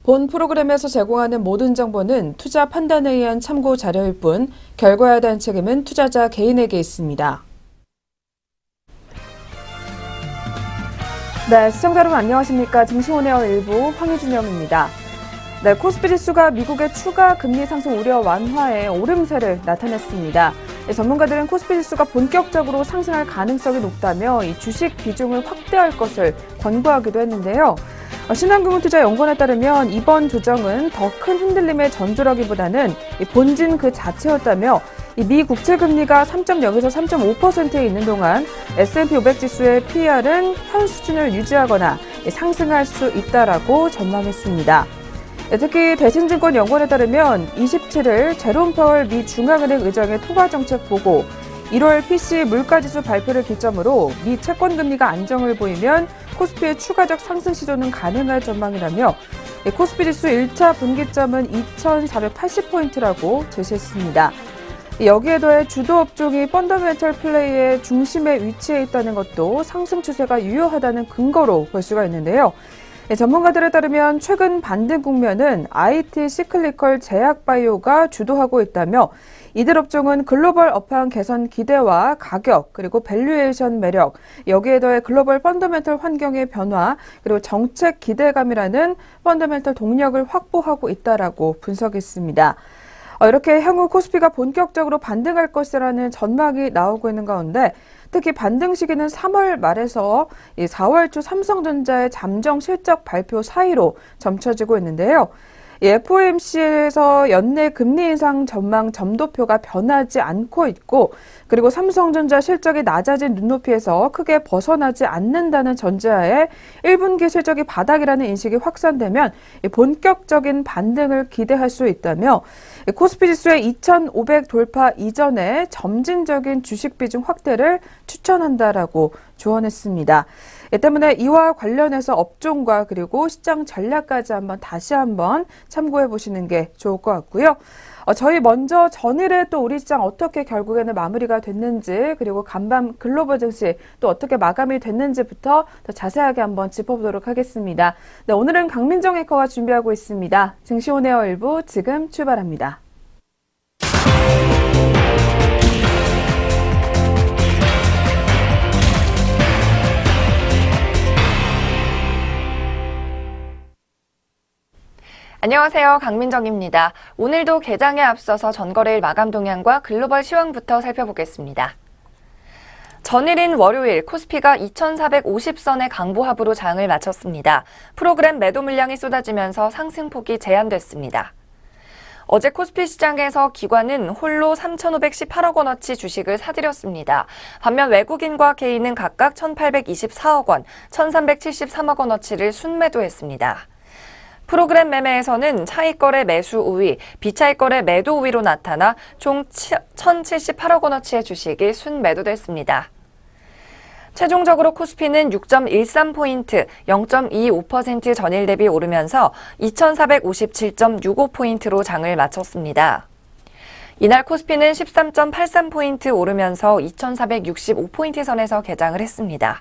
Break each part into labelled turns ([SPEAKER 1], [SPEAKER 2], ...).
[SPEAKER 1] 본 프로그램에서 제공하는 모든 정보는 투자 판단에 의한 참고 자료일 뿐 결과에 대한 책임은 투자자 개인에게 있습니다. 네, 시청자 여러분 안녕하십니까. 증시오네어 일부 황희진영입니다. 네, 코스피 지수가 미국의 추가 금리 상승 우려 완화에 오름세를 나타냈습니다. 전문가들은 코스피 지수가 본격적으로 상승할 가능성이 높다며 이 주식 비중을 확대할 것을 권고하기도 했는데요. 신한금융투자연구원에 따르면 이번 조정은 더 큰 흔들림의 전조라기보다는 본진 그 자체였다며 미 국채 금리가 3.0에서 3.5%에 있는 동안 S&P 500 지수의 PER은 현 수준을 유지하거나 상승할 수 있다라고 전망했습니다. 특히 대신증권연구원에 따르면 27일 제롬 파월 미 중앙은행 의장의 통화정책 보고 1월 PC 물가지수 발표를 기점으로 미 채권금리가 안정을 보이면 코스피의 추가적 상승 시도는 가능할 전망이라며 코스피 지수 1차 분기점은 2,480포인트라고 제시했습니다. 여기에 더해 주도 업종이 펀더멘털 플레이의 중심에 위치해 있다는 것도 상승 추세가 유효하다는 근거로 볼 수가 있는데요. 전문가들에 따르면 최근 반등 국면은 IT 시클리컬 제약바이오가 주도하고 있다며 이들 업종은 글로벌 업황 개선 기대와 가격, 그리고 밸류에이션 매력, 여기에 더해 글로벌 펀더멘털 환경의 변화, 그리고 정책 기대감이라는 펀더멘털 동력을 확보하고 있다라고 분석했습니다. 이렇게 향후 코스피가 본격적으로 반등할 것이라는 전망이 나오고 있는 가운데 특히 반등 시기는 3월 말에서 4월 초 삼성전자의 잠정 실적 발표 사이로 점쳐지고 있는데요. FOMC에서 연내 금리 인상 전망 점도표가 변하지 않고 있고 그리고 삼성전자 실적이 낮아진 눈높이에서 크게 벗어나지 않는다는 전제하에 1분기 실적이 바닥이라는 인식이 확산되면 본격적인 반등을 기대할 수 있다며 코스피 지수의 2,500 돌파 이전에 점진적인 주식 비중 확대를 추천한다라고 조언했습니다. 때문에 이와 관련해서 업종과 그리고 시장 전략까지 다시 한번 참고해 보시는 게 좋을 것 같고요. 저희 먼저 전일에 또 우리 시장 어떻게 결국에는 마무리가 됐는지 그리고 간밤 글로벌 증시 또 어떻게 마감이 됐는지부터 더 자세하게 한번 짚어보도록 하겠습니다. 네, 오늘은 강민정 앵커가 준비하고 있습니다. 증시오네어 일부 지금 출발합니다.
[SPEAKER 2] 안녕하세요. 강민정입니다. 오늘도 개장에 앞서서 전거래일 마감 동향과 글로벌 시황부터 살펴보겠습니다. 전일인 월요일 코스피가 2,450선의 강보합으로 장을 마쳤습니다. 프로그램 매도 물량이 쏟아지면서 상승폭이 제한됐습니다. 어제 코스피 시장에서 기관은 홀로 3,518억 원어치 주식을 사들였습니다. 반면 외국인과 개인은 각각 1,824억 원, 1,373억 원어치를 순매도했습니다. 프로그램 매매에서는 차익거래 매수 우위, 비차익거래 매도 우위로 나타나 총 1,078억 원어치의 주식이 순매도됐습니다. 최종적으로 코스피는 6.13포인트, 0.25% 전일 대비 오르면서 2,457.65포인트로 장을 마쳤습니다. 이날 코스피는 13.83포인트 오르면서 2,465포인트 선에서 개장을 했습니다.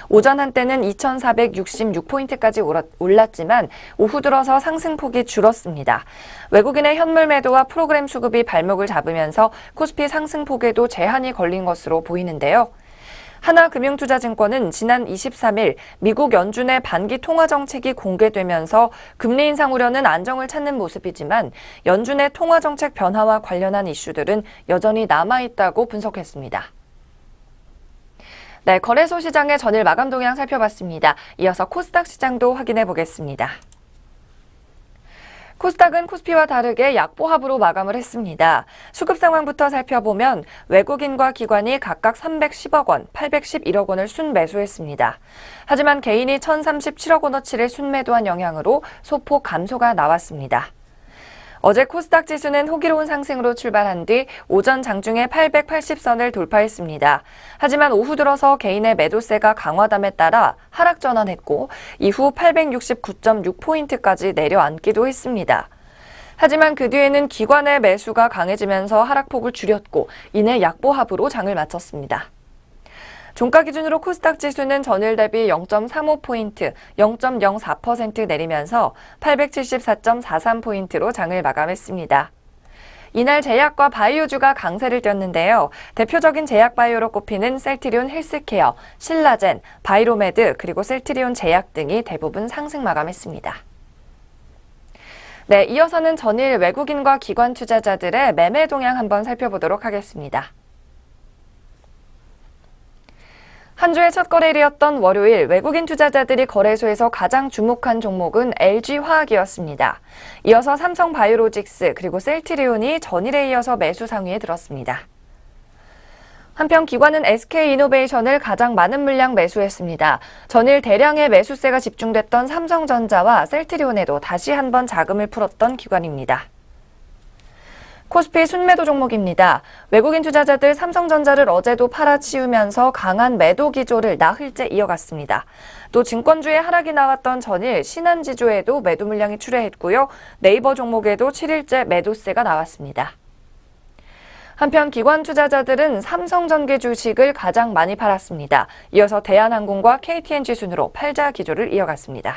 [SPEAKER 2] 오전 한때는 2,466포인트까지 올랐지만 오후 들어서 상승폭이 줄었습니다. 외국인의 현물 매도와 프로그램 수급이 발목을 잡으면서 코스피 상승폭에도 제한이 걸린 것으로 보이는데요. 하나금융투자증권은 지난 23일 미국 연준의 반기 통화 정책이 공개되면서 금리 인상 우려는 안정을 찾는 모습이지만 연준의 통화 정책 변화와 관련한 이슈들은 여전히 남아있다고 분석했습니다. 네, 거래소 시장의 전일 마감 동향 살펴봤습니다. 이어서 코스닥 시장도 확인해 보겠습니다. 코스닥은 코스피와 다르게 약보합으로 마감을 했습니다. 수급 상황부터 살펴보면 외국인과 기관이 각각 310억 원, 811억 원을 순매수했습니다. 하지만 개인이 1,037억 원어치를 순매도한 영향으로 소폭 감소가 나왔습니다. 어제 코스닥 지수는 호기로운 상승으로 출발한 뒤 오전 장중에 880선을 돌파했습니다. 하지만 오후 들어서 개인의 매도세가 강화됨에 따라 하락 전환했고 이후 869.6포인트까지 내려앉기도 했습니다. 하지만 그 뒤에는 기관의 매수가 강해지면서 하락폭을 줄였고 이내 약보합으로 장을 마쳤습니다. 종가 기준으로 코스닥 지수는 전일 대비 0.35포인트, 0.04% 내리면서 874.43포인트로 장을 마감했습니다. 이날 제약과 바이오주가 강세를 띄었는데요. 대표적인 제약 바이오로 꼽히는 셀트리온 헬스케어, 신라젠, 바이로메드 그리고 셀트리온 제약 등이 대부분 상승 마감했습니다. 네, 이어서는 전일 외국인과 기관 투자자들의 매매 동향 한번 살펴보도록 하겠습니다. 한 주의 첫 거래일이었던 월요일 외국인 투자자들이 거래소에서 가장 주목한 종목은 LG화학이었습니다. 이어서 삼성바이오로직스 그리고 셀트리온이 전일에 이어서 매수 상위에 들었습니다. 한편 기관은 SK이노베이션을 가장 많은 물량 매수했습니다. 전일 대량의 매수세가 집중됐던 삼성전자와 셀트리온에도 다시 한번 자금을 풀었던 기관입니다. 코스피 순매도 종목입니다. 외국인 투자자들 삼성전자를 어제도 팔아치우면서 강한 매도 기조를 나흘째 이어갔습니다. 또 증권주의 하락이 나왔던 전일 신한지주에도 매도 물량이 출회했고요. 네이버 종목에도 7일째 매도세가 나왔습니다. 한편 기관 투자자들은 삼성전기 주식을 가장 많이 팔았습니다. 이어서 대한항공과 KTNG 순으로 팔자 기조를 이어갔습니다.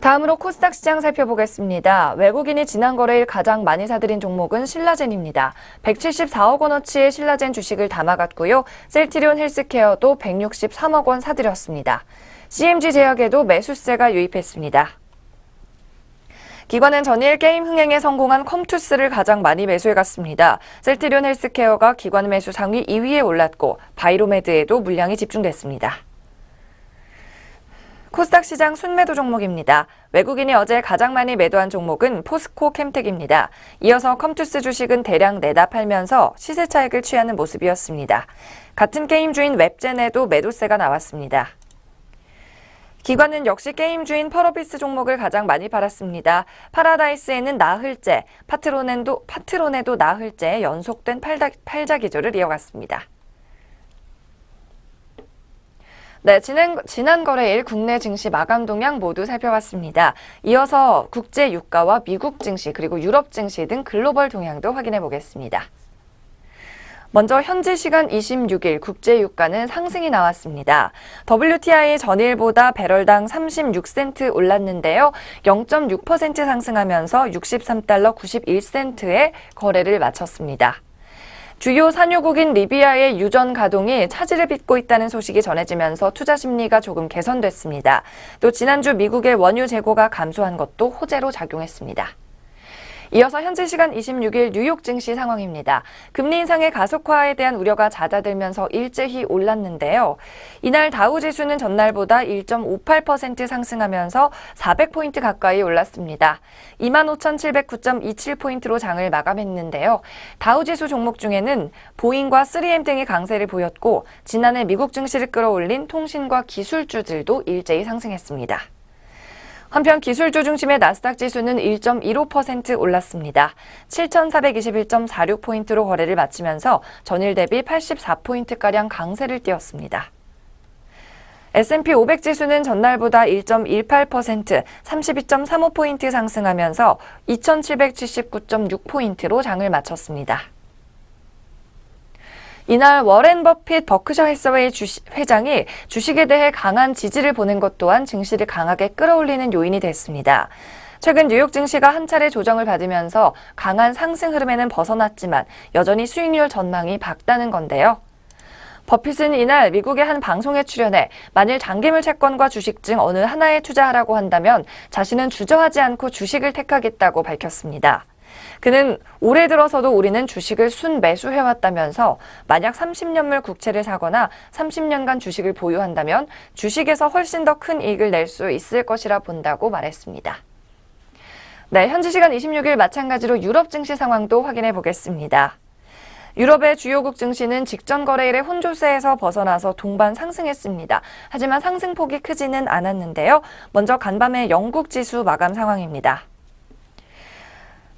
[SPEAKER 2] 다음으로 코스닥 시장 살펴보겠습니다. 외국인이 지난 거래일 가장 많이 사들인 종목은 신라젠입니다. 174억 원어치의 신라젠 주식을 담아갔고요. 셀트리온 헬스케어도 163억 원 사들였습니다. CMG 제약에도 매수세가 유입했습니다. 기관은 전일 게임 흥행에 성공한 컴투스를 가장 많이 매수해갔습니다. 셀트리온 헬스케어가 기관 매수 상위 2위에 올랐고 바이로메드에도 물량이 집중됐습니다. 코스닥 시장 순매도 종목입니다. 외국인이 어제 가장 많이 매도한 종목은 포스코 캠텍입니다. 이어서 컴투스 주식은 대량 내다 팔면서 시세 차익을 취하는 모습이었습니다. 같은 게임주인 웹젠에도 매도세가 나왔습니다. 기관은 역시 게임주인 펄어비스 종목을 가장 많이 팔았습니다. 파라다이스에는 나흘째, 파트론에도 나흘째 연속된 팔자 기조를 이어갔습니다. 네, 지난 거래일 국내 증시 마감 동향 모두 살펴봤습니다. 이어서 국제 유가와 미국 증시 그리고 유럽 증시 등 글로벌 동향도 확인해 보겠습니다. 먼저 현지 시간 26일 국제 유가는 상승이 나왔습니다. WTI 전일보다 배럴당 36센트 올랐는데요. 0.6% 상승하면서 63달러 91센트에 거래를 마쳤습니다. 주요 산유국인 리비아의 유전 가동이 차질을 빚고 있다는 소식이 전해지면서 투자 심리가 조금 개선됐습니다. 또 지난주 미국의 원유 재고가 감소한 것도 호재로 작용했습니다. 이어서 현지 시간 26일 뉴욕 증시 상황입니다. 금리 인상의 가속화에 대한 우려가 잦아들면서 일제히 올랐는데요. 이날 다우지수는 전날보다 1.58% 상승하면서 400포인트 가까이 올랐습니다. 25,709.27포인트로 장을 마감했는데요. 다우지수 종목 중에는 보잉과 3M 등이 강세를 보였고 지난해 미국 증시를 끌어올린 통신과 기술주들도 일제히 상승했습니다. 한편 기술주 중심의 나스닥 지수는 1.15% 올랐습니다. 7,421.46포인트로 거래를 마치면서 전일 대비 84포인트가량 강세를 띄었습니다. S&P 500 지수는 전날보다 1.18%, 32.35포인트 상승하면서 2,779.6포인트로 장을 마쳤습니다. 이날 워렌 버핏 버크셔 해서웨이 회장이 주식에 대해 강한 지지를 보낸 것 또한 증시를 강하게 끌어올리는 요인이 됐습니다. 최근 뉴욕 증시가 한 차례 조정을 받으면서 강한 상승 흐름에는 벗어났지만 여전히 수익률 전망이 밝다는 건데요. 버핏은 이날 미국의 한 방송에 출연해 만일 장기물 채권과 주식 중 어느 하나에 투자하라고 한다면 자신은 주저하지 않고 주식을 택하겠다고 밝혔습니다. 그는 올해 들어서도 우리는 주식을 순매수해왔다면서 만약 30년물 국채를 사거나 30년간 주식을 보유한다면 주식에서 훨씬 더 큰 이익을 낼 수 있을 것이라 본다고 말했습니다. 네, 현지 시간 26일 마찬가지로 유럽 증시 상황도 확인해 보겠습니다. 유럽의 주요국 증시는 직전 거래일의 혼조세에서 벗어나서 동반 상승했습니다. 하지만 상승폭이 크지는 않았는데요. 먼저 간밤의 영국 지수 마감 상황입니다.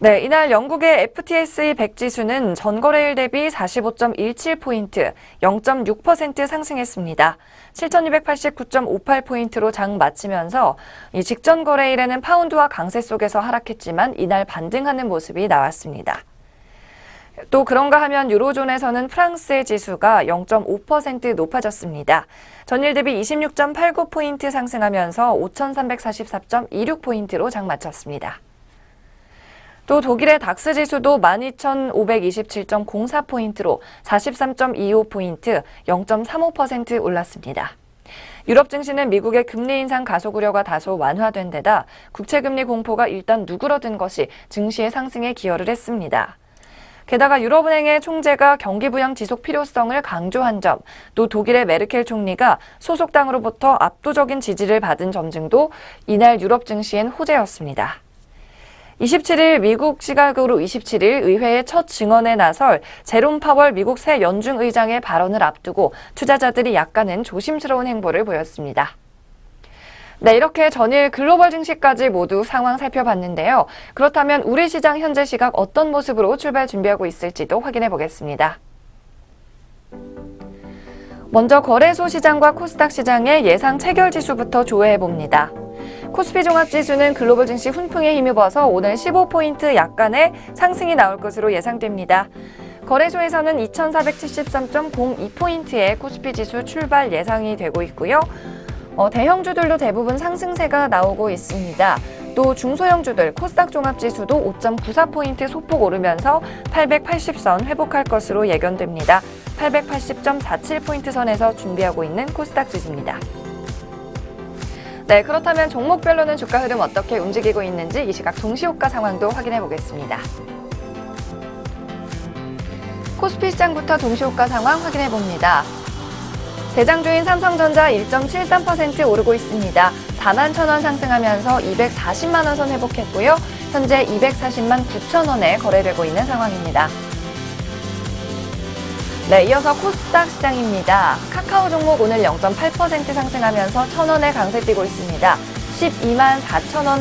[SPEAKER 2] 네, 이날 영국의 FTSE 100 지수는 전거래일 대비 45.17포인트, 0.6% 상승했습니다. 7,289.58포인트로 장 마치면서 이 직전 거래일에는 파운드와 강세 속에서 하락했지만 이날 반등하는 모습이 나왔습니다. 또 그런가 하면 유로존에서는 프랑스의 지수가 0.5% 높아졌습니다. 전일 대비 26.89포인트 상승하면서 5,344.26포인트로 장 마쳤습니다. 또 독일의 닥스 지수도 12,527.04포인트로 43.25포인트, 0.35% 올랐습니다. 유럽 증시는 미국의 금리 인상 가속 우려가 다소 완화된 데다 국채금리 공포가 일단 누그러든 것이 증시의 상승에 기여를 했습니다. 게다가 유럽은행의 총재가 경기 부양 지속 필요성을 강조한 점, 또 독일의 메르켈 총리가 소속 당으로부터 압도적인 지지를 받은 점 등도 이날 유럽 증시엔 호재였습니다. 27일 미국 시각으로 27일 의회의 첫 증언에 나설 제롬 파월 미국 새 연준 의장의 발언을 앞두고 투자자들이 약간은 조심스러운 행보를 보였습니다. 네, 이렇게 전일 글로벌 증시까지 모두 상황 살펴봤는데요. 그렇다면 우리 시장 현재 시각 어떤 모습으로 출발 준비하고 있을지도 확인해 보겠습니다. 먼저 거래소 시장과 코스닥 시장의 예상 체결 지수부터 조회해 봅니다. 코스피 종합지수는 글로벌 증시 훈풍에 힘입어서 오늘 15포인트 약간의 상승이 나올 것으로 예상됩니다. 거래소에서는 2473.02포인트의 코스피 지수 출발 예상이 되고 있고요. 대형주들도 대부분 상승세가 나오고 있습니다. 또 중소형주들 코스닥 종합지수도 5.94포인트 소폭 오르면서 880선 회복할 것으로 예견됩니다. 880.47포인트 선에서 준비하고 있는 코스닥 지수입니다. 네, 그렇다면 종목별로는 주가 흐름 어떻게 움직이고 있는지 이 시각 동시호가 상황도 확인해 보겠습니다. 코스피 시장부터 동시호가 상황 확인해 봅니다. 대장주인 삼성전자 1.73% 오르고 있습니다. 4만 1,000원 상승하면서 240만 원 선 회복했고요. 현재 240만 9천 원에 거래되고 있는 상황입니다. 네, 이어서 코스닥 시장입니다. 카카오 종목 오늘 0.8% 상승하면서 1,000원에 강세 띄고 있습니다. 12만 4천 원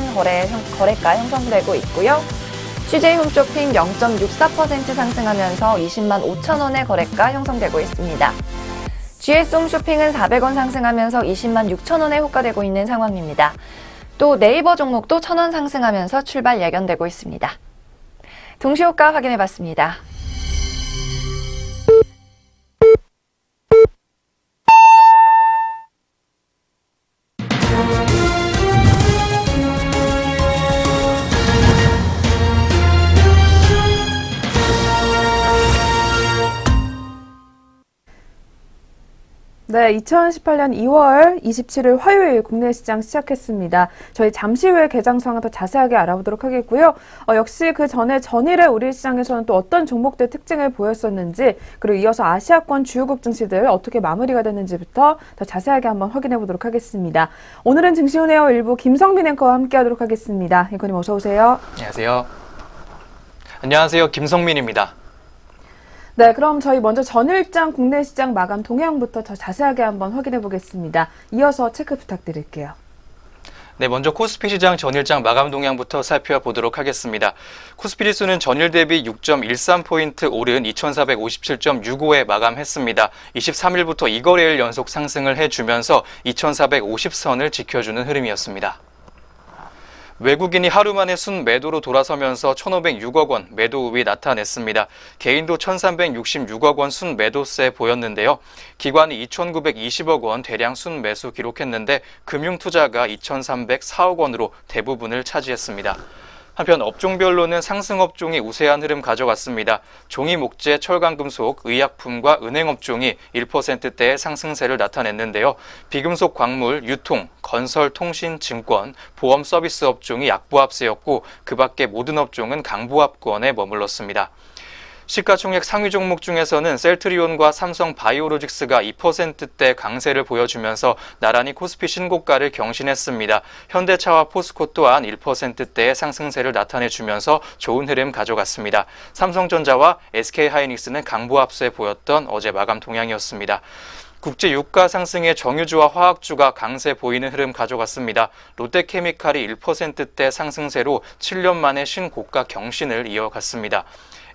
[SPEAKER 2] 거래가 형성되고 있고요. CJ 홈쇼핑 0.64% 상승하면서 20만 5천 원의 거래가 형성되고 있습니다. GS 홈쇼핑은 400원 상승하면서 20만 6천 원에 호가되고 있는 상황입니다. 또 네이버 종목도 1,000원 상승하면서 출발 예견되고 있습니다. 동시호가 확인해봤습니다.
[SPEAKER 1] 네, 2018년 2월 27일 화요일 국내 시장 시작했습니다. 저희 잠시 후에 개장 상황 더 자세하게 알아보도록 하겠고요. 역시 그 전에 전일에 우리 시장에서는 또 어떤 종목들 특징을 보였었는지, 그리고 이어서 아시아권 주요국 증시들 어떻게 마무리가 됐는지부터 더 자세하게 한번 확인해 보도록 하겠습니다. 오늘은 증시운에어 일부 김성민 앵커와 함께 하도록 하겠습니다. 앵커님 어서 오세요.
[SPEAKER 3] 안녕하세요. 안녕하세요. 김성민입니다.
[SPEAKER 1] 네, 그럼 저희 먼저 전일장 국내 시장 마감 동향부터 더 자세하게 한번 확인해 보겠습니다. 이어서 체크 부탁드릴게요.
[SPEAKER 3] 네, 먼저 코스피 시장 전일장 마감 동향부터 살펴보도록 하겠습니다. 코스피 지수는 전일 대비 6.13포인트 오른 2457.65에 마감했습니다. 23일부터 2거래일 연속 상승을 해주면서 2450선을 지켜주는 흐름이었습니다. 외국인이 하루 만에 순매도로 돌아서면서 1,506억 원 매도 우위 나타냈습니다. 개인도 1,366억 원 순매도세 보였는데요. 기관이 2,920억 원 대량 순매수 기록했는데 금융투자가 2,304억 원으로 대부분을 차지했습니다. 한편 업종별로는 상승 업종이 우세한 흐름 가져갔습니다. 종이 목재, 철강금속, 의약품과 은행업종이 1%대의 상승세를 나타냈는데요. 비금속 광물, 유통, 건설, 통신, 증권, 보험 서비스 업종이 약보합세였고 그 밖의 모든 업종은 강보합권에 머물렀습니다. 시가총액 상위 종목 중에서는 셀트리온과 삼성 바이오로직스가 2%대 강세를 보여주면서 나란히 코스피 신고가를 경신했습니다. 현대차와 포스코 또한 1%대의 상승세를 나타내주면서 좋은 흐름 가져갔습니다. 삼성전자와 SK하이닉스는 강보합세 보였던 어제 마감 동향이었습니다. 국제 유가 상승에 정유주와 화학주가 강세 보이는 흐름 가져갔습니다. 롯데케미칼이 1%대 상승세로 7년 만에 신고가 경신을 이어갔습니다.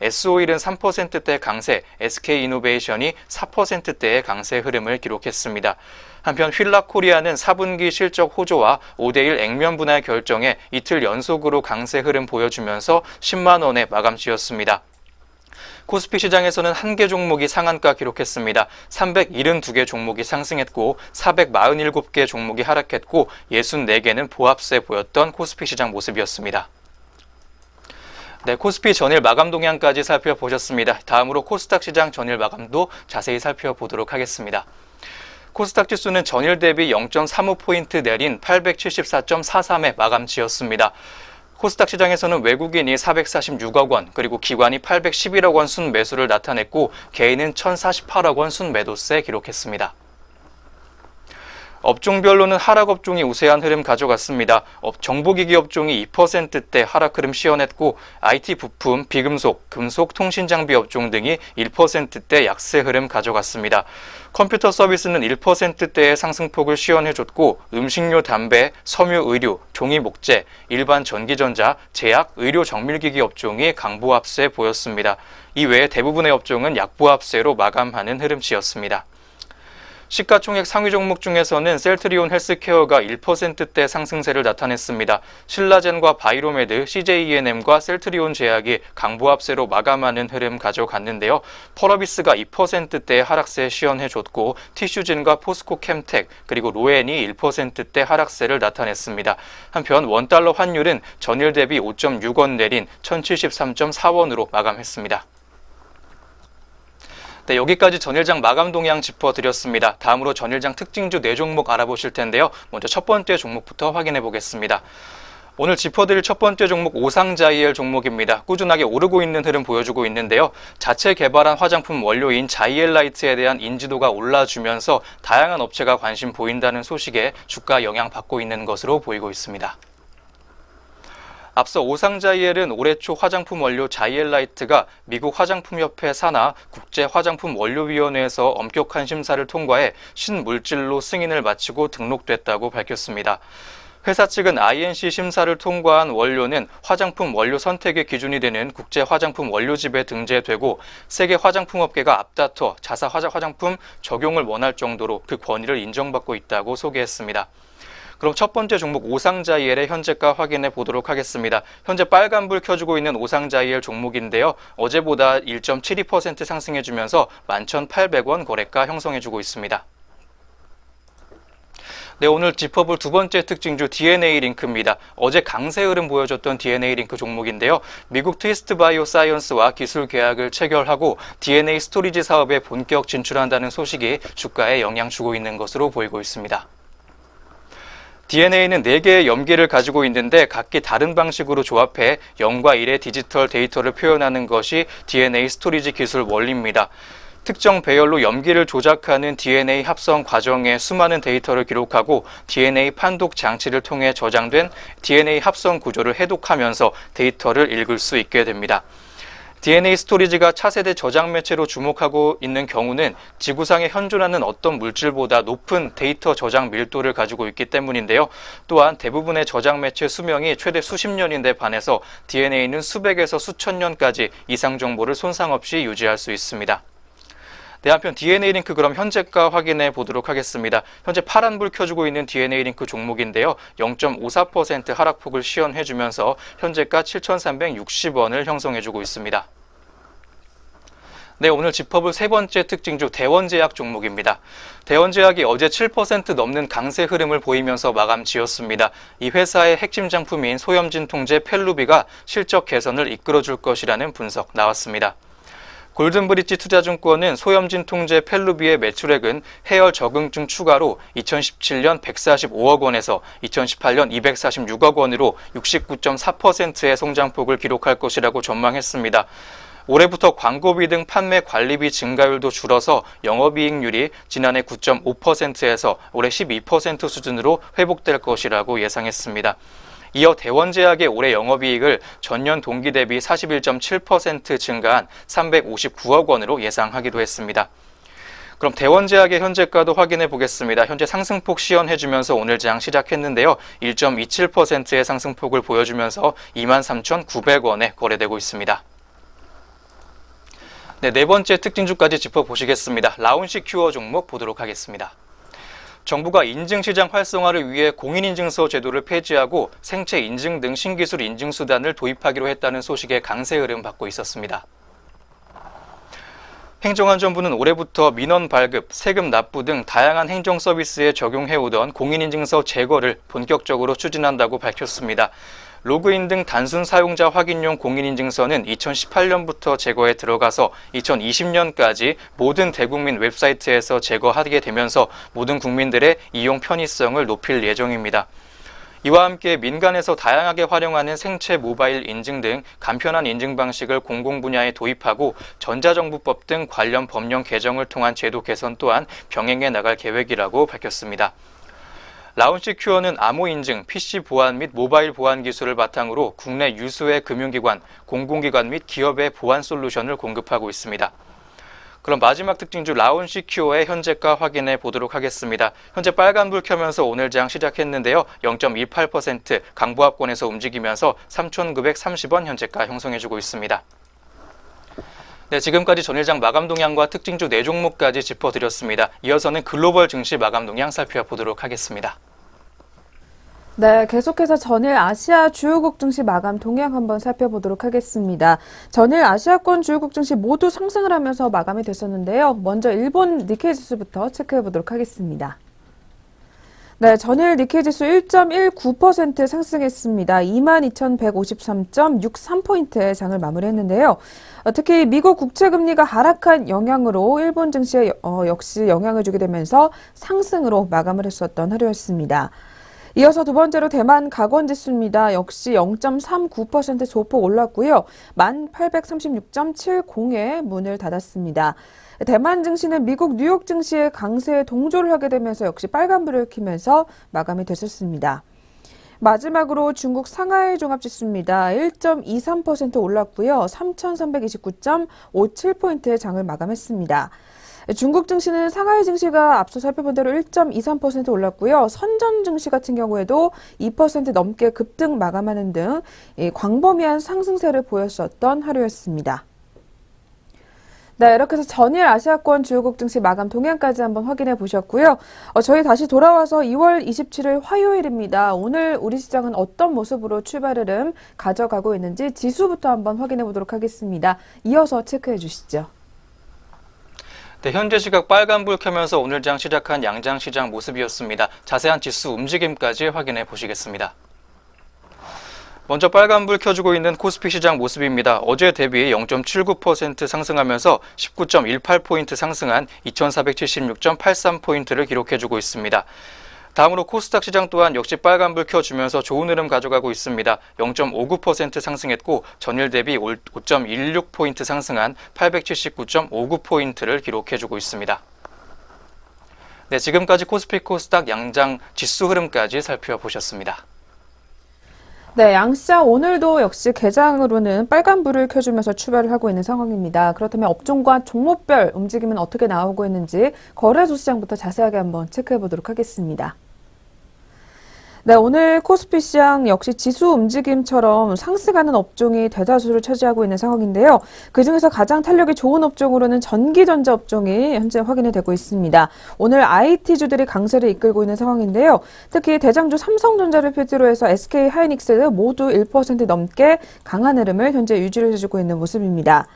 [SPEAKER 3] S-오일은 3%대 강세, SK이노베이션이 4%대의 강세 흐름을 기록했습니다. 한편 휠라코리아는 4분기 실적 호조와 5대1 액면 분할 결정에 이틀 연속으로 강세 흐름 보여주면서 10만 원에 마감 지었습니다. 코스피 시장에서는 한 개 종목이 상한가 기록했습니다. 372개 종목이 상승했고 447개 종목이 하락했고 64개는 보합세 보였던 코스피 시장 모습이었습니다. 네, 코스피 전일 마감 동향까지 살펴보셨습니다. 다음으로 코스닥 시장 전일 마감도 자세히 살펴보도록 하겠습니다. 코스닥 지수는 전일 대비 0.35포인트 내린 874.43에 마감 지었습니다. 코스닥 시장에서는 외국인이 446억 원, 그리고 기관이 811억 원 순매수를 나타냈고 개인은 1,048억 원 순매도세 기록했습니다. 업종별로는 하락 업종이 우세한 흐름 가져갔습니다. 정보기기 업종이 2%대 하락 흐름 시현했고 IT 부품, 비금속, 금속, 통신장비 업종 등이 1%대 약세 흐름 가져갔습니다. 컴퓨터 서비스는 1%대의 상승폭을 시현해줬고 음식료, 담배, 섬유, 의류, 종이, 목재, 일반 전기전자, 제약, 의료 정밀기기 업종이 강보합세 보였습니다. 이외에 대부분의 업종은 약보합세로 마감하는 흐름치였습니다. 시가총액 상위 종목 중에서는 셀트리온 헬스케어가 1%대 상승세를 나타냈습니다. 신라젠과 바이로메드, CJENM과 셀트리온 제약이 강보합세로 마감하는 흐름 가져갔는데요. 펄어비스가 2%대의 하락세 시현해줬고 티슈진과 포스코 캠텍 그리고 로엔이 1%대 하락세를 나타냈습니다. 한편 원달러 환율은 전일 대비 5.6원 내린 1073.4원으로 마감했습니다. 네, 여기까지 전일장 마감 동향 짚어드렸습니다. 다음으로 전일장 특징주 4종목 알아보실 텐데요. 먼저 첫 번째 종목부터 확인해 보겠습니다. 오늘 짚어드릴 첫 번째 종목 오상자이엘 종목입니다. 꾸준하게 오르고 있는 흐름 보여주고 있는데요. 자체 개발한 화장품 원료인 자이엘라이트에 대한 인지도가 올라주면서 다양한 업체가 관심 보인다는 소식에 주가 영향받고 있는 것으로 보이고 있습니다. 앞서 오상자이엘은 올해 초 화장품 원료 자이엘라이트가 미국 화장품협회 산하 국제화장품원료위원회에서 엄격한 심사를 통과해 신물질로 승인을 마치고 등록됐다고 밝혔습니다. 회사 측은 INC 심사를 통과한 원료는 화장품 원료 선택의 기준이 되는 국제화장품원료집에 등재되고 세계 화장품업계가 앞다퉈 자사 화장품 적용을 원할 정도로 그 권위를 인정받고 있다고 소개했습니다. 그럼 첫 번째 종목 오상자이엘의 현재가 확인해 보도록 하겠습니다. 현재 빨간불 켜주고 있는 오상자이엘 종목인데요. 어제보다 1.72% 상승해주면서 11,800원 거래가 형성해주고 있습니다. 네, 오늘 짚어볼 두 번째 특징주 DNA 링크입니다. 어제 강세 흐름 보여줬던 DNA 링크 종목인데요. 미국 트위스트 바이오 사이언스와 기술 계약을 체결하고 DNA 스토리지 사업에 본격 진출한다는 소식이 주가에 영향 주고 있는 것으로 보이고 있습니다. DNA는 4개의 염기를 가지고 있는데 각기 다른 방식으로 조합해 0과 1의 디지털 데이터를 표현하는 것이 DNA 스토리지 기술 원리입니다. 특정 배열로 염기를 조작하는 DNA 합성 과정에 수많은 데이터를 기록하고 DNA 판독 장치를 통해 저장된 DNA 합성 구조를 해독하면서 데이터를 읽을 수 있게 됩니다. DNA 스토리지가 차세대 저장 매체로 주목하고 있는 경우는 지구상에 현존하는 어떤 물질보다 높은 데이터 저장 밀도를 가지고 있기 때문인데요. 또한 대부분의 저장 매체 수명이 최대 수십 년인데 반해서 DNA는 수백에서 수천 년까지 이상 정보를 손상 없이 유지할 수 있습니다. 네, 한편 DNA 링크 그럼 현재가 확인해 보도록 하겠습니다. 현재 파란불 켜주고 있는 DNA 링크 종목인데요. 0.54% 하락폭을 시현해주면서 현재가 7,360원을 형성해주고 있습니다. 네, 오늘 짚어볼 세 번째 특징주 대원제약 종목입니다. 대원제약이 어제 7% 넘는 강세 흐름을 보이면서 마감 지었습니다. 이 회사의 핵심 장품인 소염진 통제 펠루비가 실적 개선을 이끌어줄 것이라는 분석 나왔습니다. 골든브릿지 투자증권은 소염진 통제 펠루비의 매출액은 해열 적응증 추가로 2017년 145억 원에서 2018년 246억 원으로 69.4%의 성장폭을 기록할 것이라고 전망했습니다. 올해부터 광고비 등 판매 관리비 증가율도 줄어서 영업이익률이 지난해 9.5%에서 올해 12% 수준으로 회복될 것이라고 예상했습니다. 이어 대원제약의 올해 영업이익을 전년 동기 대비 41.7% 증가한 359억 원으로 예상하기도 했습니다. 그럼 대원제약의 현재가도 확인해 보겠습니다. 현재 상승폭 시연해주면서 오늘 장 시작했는데요. 1.27%의 상승폭을 보여주면서 23,900원에 거래되고 있습니다. 네 번째 특징주까지 짚어보시겠습니다. 라운시큐어 종목 보도록 하겠습니다. 정부가 인증시장 활성화를 위해 공인인증서 제도를 폐지하고 생체 인증 등 신기술 인증 수단을 도입하기로 했다는 소식에 강세 흐름 받고 있었습니다. 행정안전부는 올해부터 민원 발급, 세금 납부 등 다양한 행정 서비스에 적용해오던 공인인증서 제거를 본격적으로 추진한다고 밝혔습니다. 로그인 등 단순 사용자 확인용 공인인증서는 2018년부터 제거에 들어가서 2020년까지 모든 대국민 웹사이트에서 제거하게 되면서 모든 국민들의 이용 편의성을 높일 예정입니다. 이와 함께 민간에서 다양하게 활용하는 생체 모바일 인증 등 간편한 인증 방식을 공공 분야에 도입하고 전자정부법 등 관련 법령 개정을 통한 제도 개선 또한 병행해 나갈 계획이라고 밝혔습니다. 라운시큐어는 암호 인증, PC 보안 및 모바일 보안 기술을 바탕으로 국내 유수의 금융기관, 공공기관 및 기업의 보안 솔루션을 공급하고 있습니다. 그럼 마지막 특징주 라운시큐어의 현재가 확인해 보도록 하겠습니다. 현재 빨간불 켜면서 오늘 장 시작했는데요. 0.18% 강보합권에서 움직이면서 3,930원 현재가 형성해주고 있습니다. 네, 지금까지 전일장 마감 동향과 특징주 4종목까지 짚어드렸습니다. 이어서는 글로벌 증시 마감 동향 살펴보도록 하겠습니다.
[SPEAKER 1] 네, 계속해서 전일 아시아 주요국 증시 마감 동향 한번 살펴보도록 하겠습니다. 전일 아시아권 주요국 증시 모두 상승을 하면서 마감이 됐었는데요. 먼저 일본 니케이 지수부터 체크해 보도록 하겠습니다. 네, 전일 니케이 지수 1.19% 상승했습니다. 22,153.63포인트의 장을 마무리했는데요. 특히 미국 국채금리가 하락한 영향으로 일본 증시에 역시 영향을 주게 되면서 상승으로 마감을 했었던 하루였습니다. 이어서 두 번째로 대만 가건지수입니다. 역시 0.39% 소폭 올랐고요. 1836.70에 문을 닫았습니다. 대만 증시는 미국 뉴욕 증시의 강세에 동조를 하게 되면서 역시 빨간불을 켜면서 마감이 됐었습니다. 마지막으로 중국 상하이 종합지수입니다. 1.23% 올랐고요. 3,329.57포인트의 장을 마감했습니다. 중국 증시는 상하이 증시가 앞서 살펴본 대로 1.23% 올랐고요. 선전 증시 같은 경우에도 2% 넘게 급등 마감하는 등 광범위한 상승세를 보였었던 하루였습니다. 네, 이렇게 해서 전일 아시아권 주요국 증시 마감 동향까지 한번 확인해 보셨고요. 저희 다시 돌아와서 2월 27일 화요일입니다. 오늘 우리 시장은 어떤 모습으로 출발 흐름 가져가고 있는지 지수부터 한번 확인해 보도록 하겠습니다. 이어서 체크해 주시죠.
[SPEAKER 3] 네, 현재 시각 빨간불 켜면서 오늘 장 시작한 양장시장 모습이었습니다. 자세한 지수 움직임까지 확인해 보시겠습니다. 먼저 빨간불 켜주고 있는 코스피 시장 모습입니다. 어제 대비 0.79% 상승하면서 19.18포인트 상승한 2476.83포인트를 기록해주고 있습니다. 다음으로 코스닥 시장 또한 역시 빨간불 켜주면서 좋은 흐름 가져가고 있습니다. 0.59% 상승했고 전일 대비 5.16포인트 상승한 879.59포인트를 기록해주고 있습니다. 네, 지금까지 코스피 코스닥 양장 지수 흐름까지 살펴보셨습니다.
[SPEAKER 1] 네, 양시장 오늘도 역시 개장으로는 빨간불을 켜주면서 출발을 하고 있는 상황입니다. 그렇다면 업종과 종목별 움직임은 어떻게 나오고 있는지 거래소 시장부터 자세하게 한번 체크해 보도록 하겠습니다. 네, 오늘 코스피 시장 역시 지수 움직임처럼 상승하는 업종이 대다수를 차지하고 있는 상황인데요. 그중에서 가장 탄력이 좋은 업종으로는 전기전자 업종이 현재 확인이 되고 있습니다. 오늘 IT주들이 강세를 이끌고 있는 상황인데요. 특히 대장주 삼성전자를 필두로 해서 SK하이닉스 모두 1% 넘게 강한 흐름을 현재 유지를 해주고 있는 모습입니다.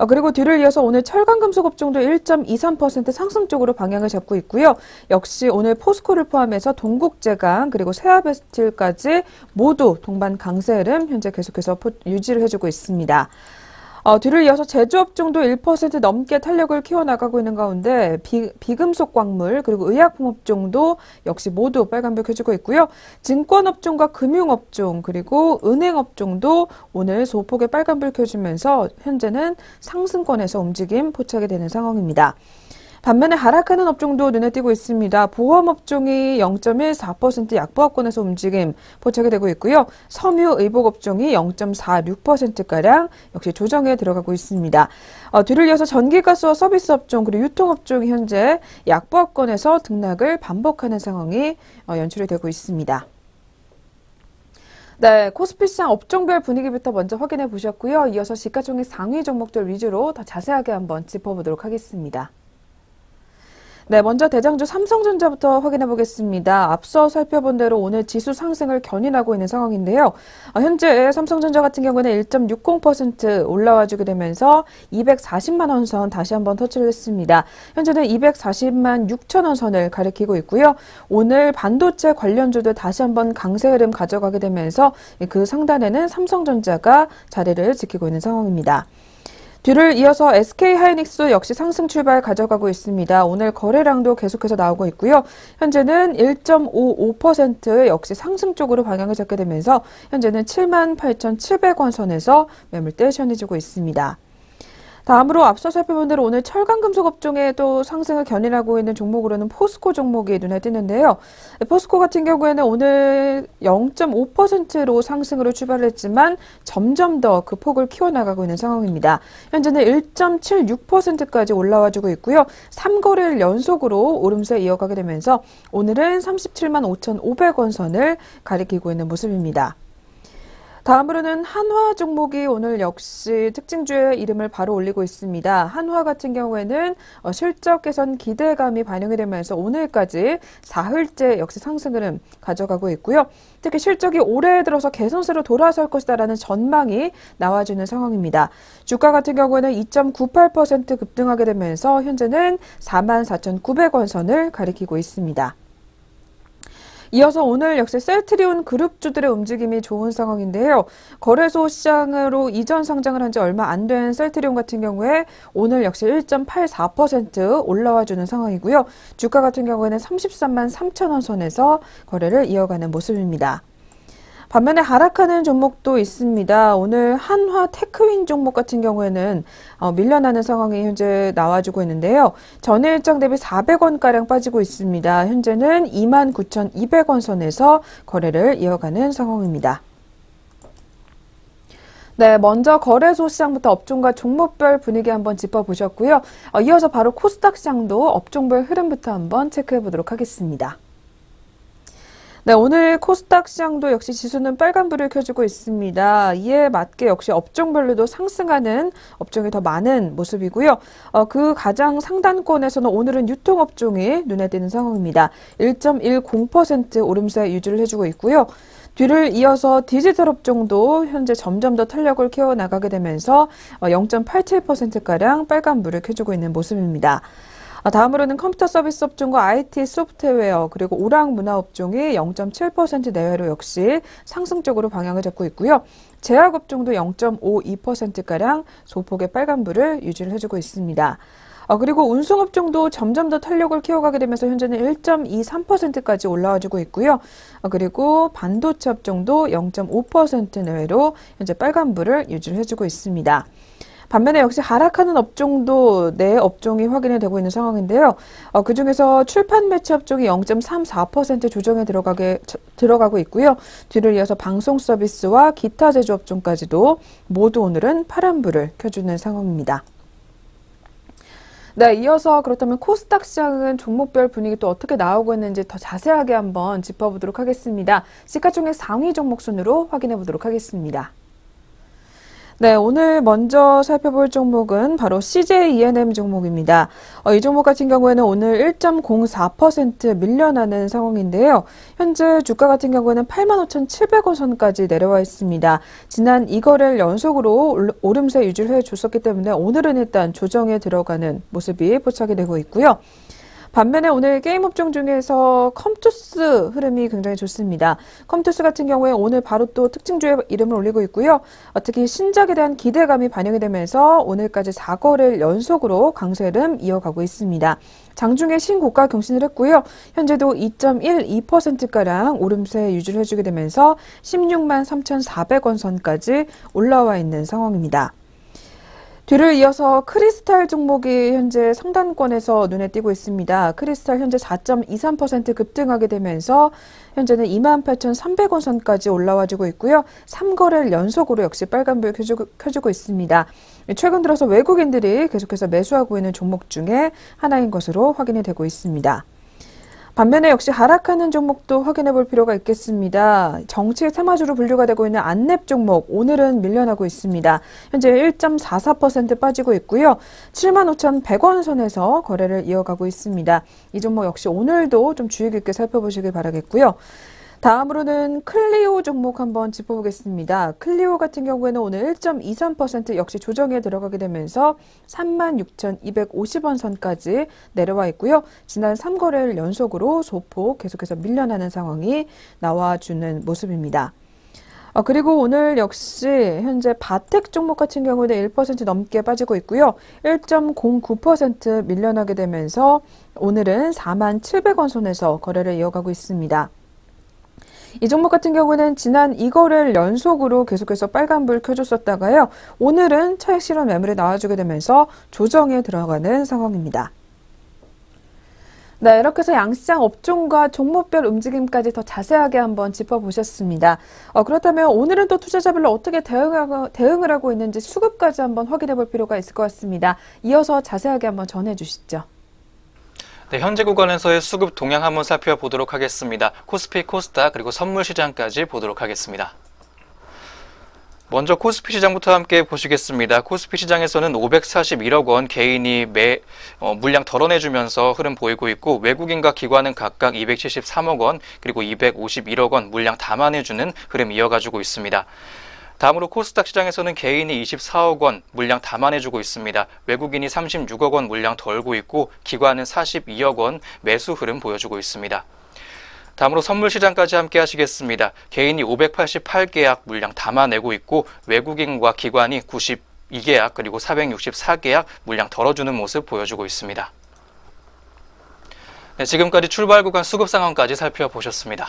[SPEAKER 1] 그리고 뒤를 이어서 오늘 철강금속 업종도 1.23% 상승 쪽으로 방향을 잡고 있고요. 역시 오늘 포스코를 포함해서 동국제강 그리고 세아베스틸까지 모두 동반 강세 흐름 현재 계속해서 유지를 해주고 있습니다. 뒤를 이어서 제조업종도 1% 넘게 탄력을 키워나가고 있는 가운데 비금속 광물 그리고 의약품업종도 역시 모두 빨간불 켜주고 있고요. 증권업종과 금융업종 그리고 은행업종도 오늘 소폭의 빨간불 켜주면서 현재는 상승권에서 움직임 포착이 되는 상황입니다. 반면에 하락하는 업종도 눈에 띄고 있습니다. 보험업종이 0.14% 약보합권에서 움직임 포착이 되고 있고요. 섬유의복업종이 0.46%가량 역시 조정에 들어가고 있습니다. 뒤를 이어서 전기가스와 서비스업종 그리고 유통업종이 현재 약보합권에서 등락을 반복하는 상황이 연출이 되고 있습니다. 네, 코스피 시장 업종별 분위기부터 먼저 확인해 보셨고요. 이어서 시가총액 상위 종목들 위주로 더 자세하게 한번 짚어보도록 하겠습니다. 네, 먼저 대장주 삼성전자부터 확인해 보겠습니다. 앞서 살펴본 대로 오늘 지수 상승을 견인하고 있는 상황인데요. 현재 삼성전자 같은 경우는 1.60% 올라와주게 되면서 240만 원 선 다시 한번 터치를 했습니다. 현재는 240만 6천 원 선을 가리키고 있고요. 오늘 반도체 관련주도 다시 한번 강세 흐름 가져가게 되면서 그 상단에는 삼성전자가 자리를 지키고 있는 상황입니다. 뒤를 이어서 SK하이닉스 역시 상승 출발 가져가고 있습니다. 오늘 거래량도 계속해서 나오고 있고요. 현재는 1.55% 역시 상승 쪽으로 방향을 잡게 되면서 현재는 78,700원 선에서 매물대 시현해지고 있습니다. 다음으로 앞서 살펴본 대로 오늘 철강금속 업종에 또 상승을 견인하고 있는 종목으로는 포스코 종목이 눈에 띄는데요. 포스코 같은 경우에는 오늘 0.5%로 상승으로 출발을 했지만 점점 더 그 폭을 키워나가고 있는 상황입니다. 현재는 1.76%까지 올라와주고 있고요. 3거래일 연속으로 오름세 이어가게 되면서 오늘은 37만 5,500원 선을 가리키고 있는 모습입니다. 다음으로는 한화 종목이 오늘 역시 특징주의 이름을 바로 올리고 있습니다. 한화 같은 경우에는 실적 개선 기대감이 반영이 되면서 오늘까지 4흘째 역시 상승 흐름 가져가고 있고요. 특히 실적이 올해 들어서 개선세로 돌아설 것이다라는 전망이 나와주는 상황입니다. 주가 같은 경우에는 2.98% 급등하게 되면서 현재는 44,900원 선을 가리키고 있습니다. 이어서 오늘 역시 셀트리온 그룹주들의 움직임이 좋은 상황인데요. 거래소 시장으로 이전 상장을 한 지 얼마 안 된 셀트리온 같은 경우에 오늘 역시 1.84% 올라와주는 상황이고요. 주가 같은 경우에는 33만 3천 원 선에서 거래를 이어가는 모습입니다. 반면에 하락하는 종목도 있습니다. 오늘 한화 테크윈 종목 같은 경우에는 밀려나는 상황이 현재 나와주고 있는데요. 전일 일정 대비 400원가량 빠지고 있습니다. 현재는 29,200원 선에서 거래를 이어가는 상황입니다. 네, 먼저 거래소 시장부터 업종과 종목별 분위기 한번 짚어보셨고요. 이어서 바로 코스닥 시장도 업종별 흐름부터 한번 체크해 보도록 하겠습니다. 네, 오늘 코스닥 시장도 역시 지수는 빨간불을 켜주고 있습니다. 이에 맞게 역시 업종별로도 상승하는 업종이 더 많은 모습이고요. 그 가장 상단권에서는 오늘은 유통업종이 눈에 띄는 상황입니다. 1.10% 오름세 유지를 해주고 있고요. 뒤를 이어서 디지털 업종도 현재 점점 더 탄력을 키워나가게 되면서 0.87%가량 빨간불을 켜주고 있는 모습입니다. 다음으로는 컴퓨터 서비스 업종과 IT 소프트웨어 그리고 오락 문화 업종이 0.7% 내외로 역시 상승적으로 방향을 잡고 있고요. 제약 업종도 0.52%가량 소폭의 빨간불을 유지를 해주고 있습니다. 그리고 운송업종도 점점 더 탄력을 키워가게 되면서 현재는 1.23%까지 올라와주고 있고요. 그리고 반도체 업종도 0.5% 내외로 현재 빨간불을 유지를 해주고 있습니다. 반면에 역시 하락하는 업종도 네 업종이 확인이 되고 있는 상황인데요. 그중에서 출판 매체 업종이 0.34% 조정에 들어가고 있고요. 뒤를 이어서 방송 서비스와 기타 제조 업종까지도 모두 오늘은 파란불을 켜주는 상황입니다. 네, 이어서 그렇다면 코스닥 시장은 종목별 분위기 또 어떻게 나오고 있는지 더 자세하게 한번 짚어보도록 하겠습니다. 시가총액 상위 종목 순으로 확인해 보도록 하겠습니다. 네, 오늘 먼저 살펴볼 종목은 바로 CJ E&M 종목입니다. 이 종목 같은 경우에는 오늘 1.04% 밀려나는 상황인데요. 현재 주가 같은 경우에는 85,700원 선까지 내려와 있습니다. 지난 2거래일 연속으로 오름세 유지를 해줬었기 때문에 오늘은 일단 조정에 들어가는 모습이 포착이 되고 있고요. 반면에 오늘 게임 업종 중에서 컴투스 흐름이 굉장히 좋습니다. 컴투스 같은 경우에 오늘 바로 또 특징주의 이름을 올리고 있고요. 특히 신작에 대한 기대감이 반영이 되면서 오늘까지 4거래일 연속으로 강세 흐름 이어가고 있습니다. 장중에 신고가 경신을 했고요. 현재도 2.12%가량 오름세 유지를 해주게 되면서 16만 3,400원 선까지 올라와 있는 상황입니다. 뒤를 이어서 크리스탈 종목이 현재 상단권에서 눈에 띄고 있습니다. 크리스탈 현재 4.23% 급등하게 되면서 현재는 28,300원 선까지 올라와주고 있고요. 3거래일 연속으로 역시 빨간불 켜주고 있습니다. 최근 들어서 외국인들이 계속해서 매수하고 있는 종목 중에 하나인 것으로 확인이 되고 있습니다. 반면에 역시 하락하는 종목도 확인해 볼 필요가 있겠습니다. 정치의 테마주로 분류가 되고 있는 안랩 종목, 오늘은 밀려나고 있습니다. 현재 1.44% 빠지고 있고요. 75,100원 선에서 거래를 이어가고 있습니다. 이 종목 역시 오늘도 좀 주의 깊게 살펴보시길 바라겠고요. 다음으로는 클리오 종목 한번 짚어보겠습니다. 클리오 같은 경우에는 오늘 1.23% 역시 조정에 들어가게 되면서 36,250원 선까지 내려와 있고요. 지난 3거래일 연속으로 소폭 계속해서 밀려나는 상황이 나와주는 모습입니다. 그리고 오늘 역시 현재 바텍 종목 같은 경우에는 1% 넘게 빠지고 있고요. 1.09% 밀려나게 되면서 오늘은 47,000원 선에서 거래를 이어가고 있습니다. 이 종목 같은 경우는 지난 2거래일 연속으로 계속해서 빨간불 켜줬었다가요. 오늘은 차익 실현 매물이 나와주게 되면서 조정에 들어가는 상황입니다. 네, 이렇게 해서 양시장 업종과 종목별 움직임까지 더 자세하게 한번 짚어보셨습니다. 그렇다면 오늘은 또 투자자별로 어떻게 대응을 하고 있는지 수급까지 한번 확인해 볼 필요가 있을 것 같습니다. 이어서 자세하게 한번 전해 주시죠.
[SPEAKER 3] 네, 현재 구간에서의 수급 동향 한번 살펴보도록 하겠습니다. 코스피, 코스닥, 그리고 선물 시장까지 보도록 하겠습니다. 먼저 코스피 시장부터 함께 보시겠습니다. 코스피 시장에서는 541억 원 개인이 물량 덜어내주면서 흐름 보이고 있고, 외국인과 기관은 각각 273억 원, 그리고 251억 원 물량 담아내주는 흐름 이어가지고 있습니다. 다음으로 코스닥 시장에서는 개인이 24억 원 물량 담아내주고 있습니다. 외국인이 36억 원 물량 덜고 있고, 기관은 42억 원 매수 흐름 보여주고 있습니다. 다음으로 선물 시장까지 함께 하시겠습니다. 개인이 588계약 물량 담아내고 있고, 외국인과 기관이 92계약 그리고 464계약 물량 덜어주는 모습 보여주고 있습니다. 네, 지금까지 출발 구간 수급 상황까지 살펴보셨습니다.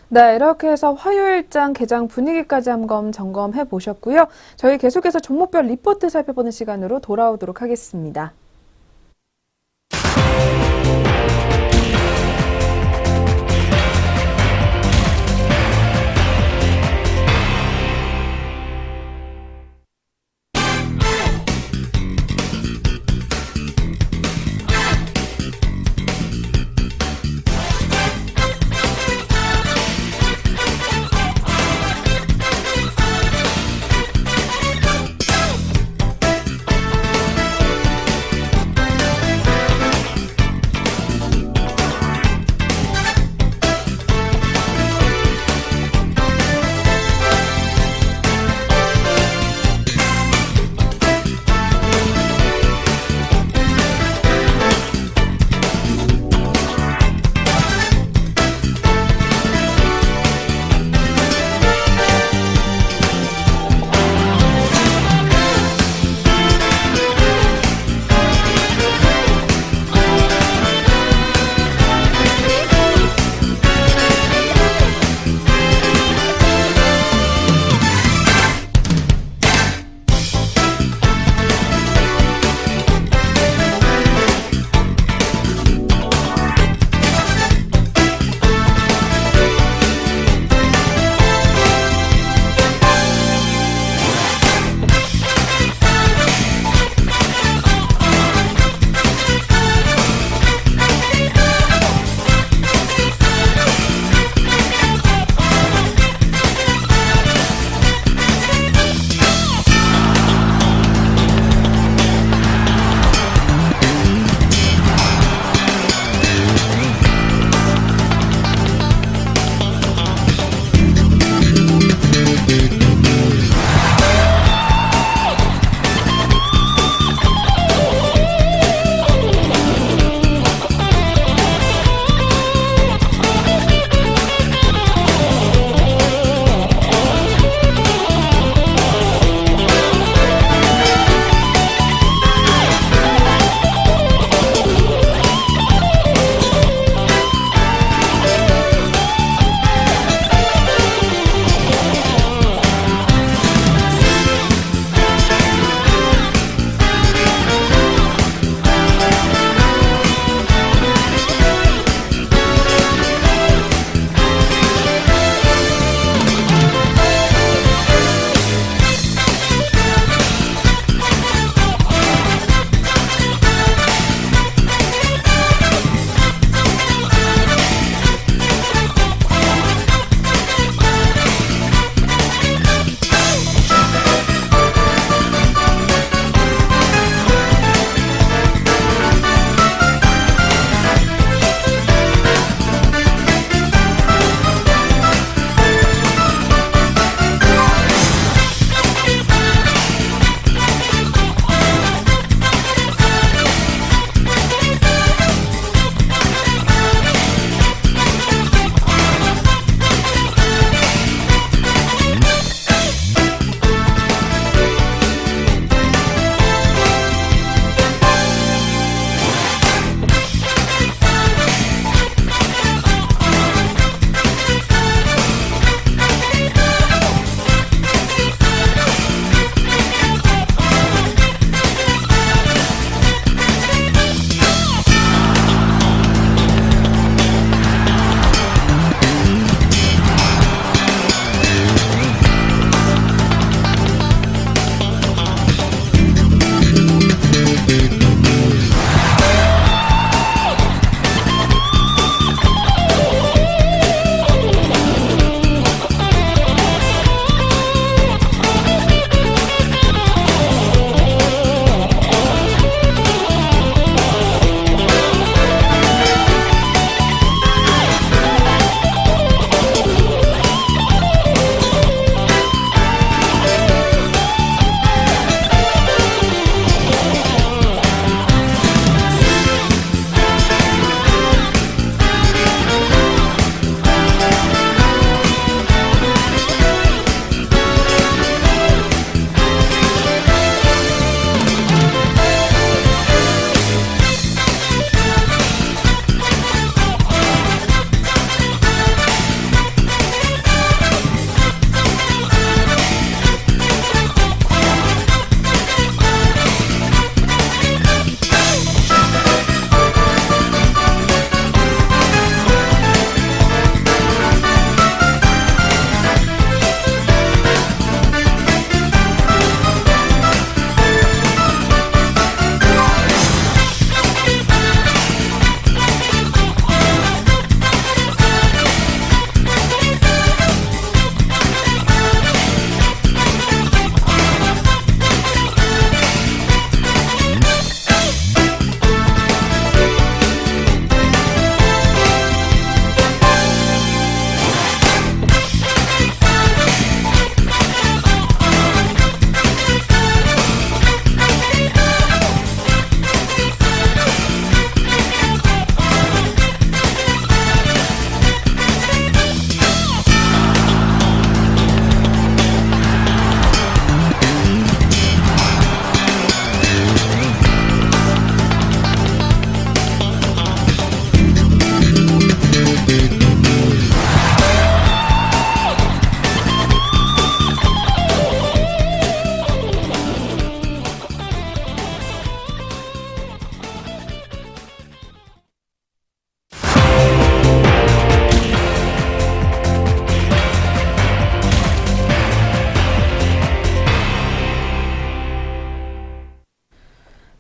[SPEAKER 1] 네, 이렇게 해서 화요일장 개장 분위기까지 한번 점검해 보셨고요. 저희 계속해서 종목별 리포트 살펴보는 시간으로 돌아오도록 하겠습니다.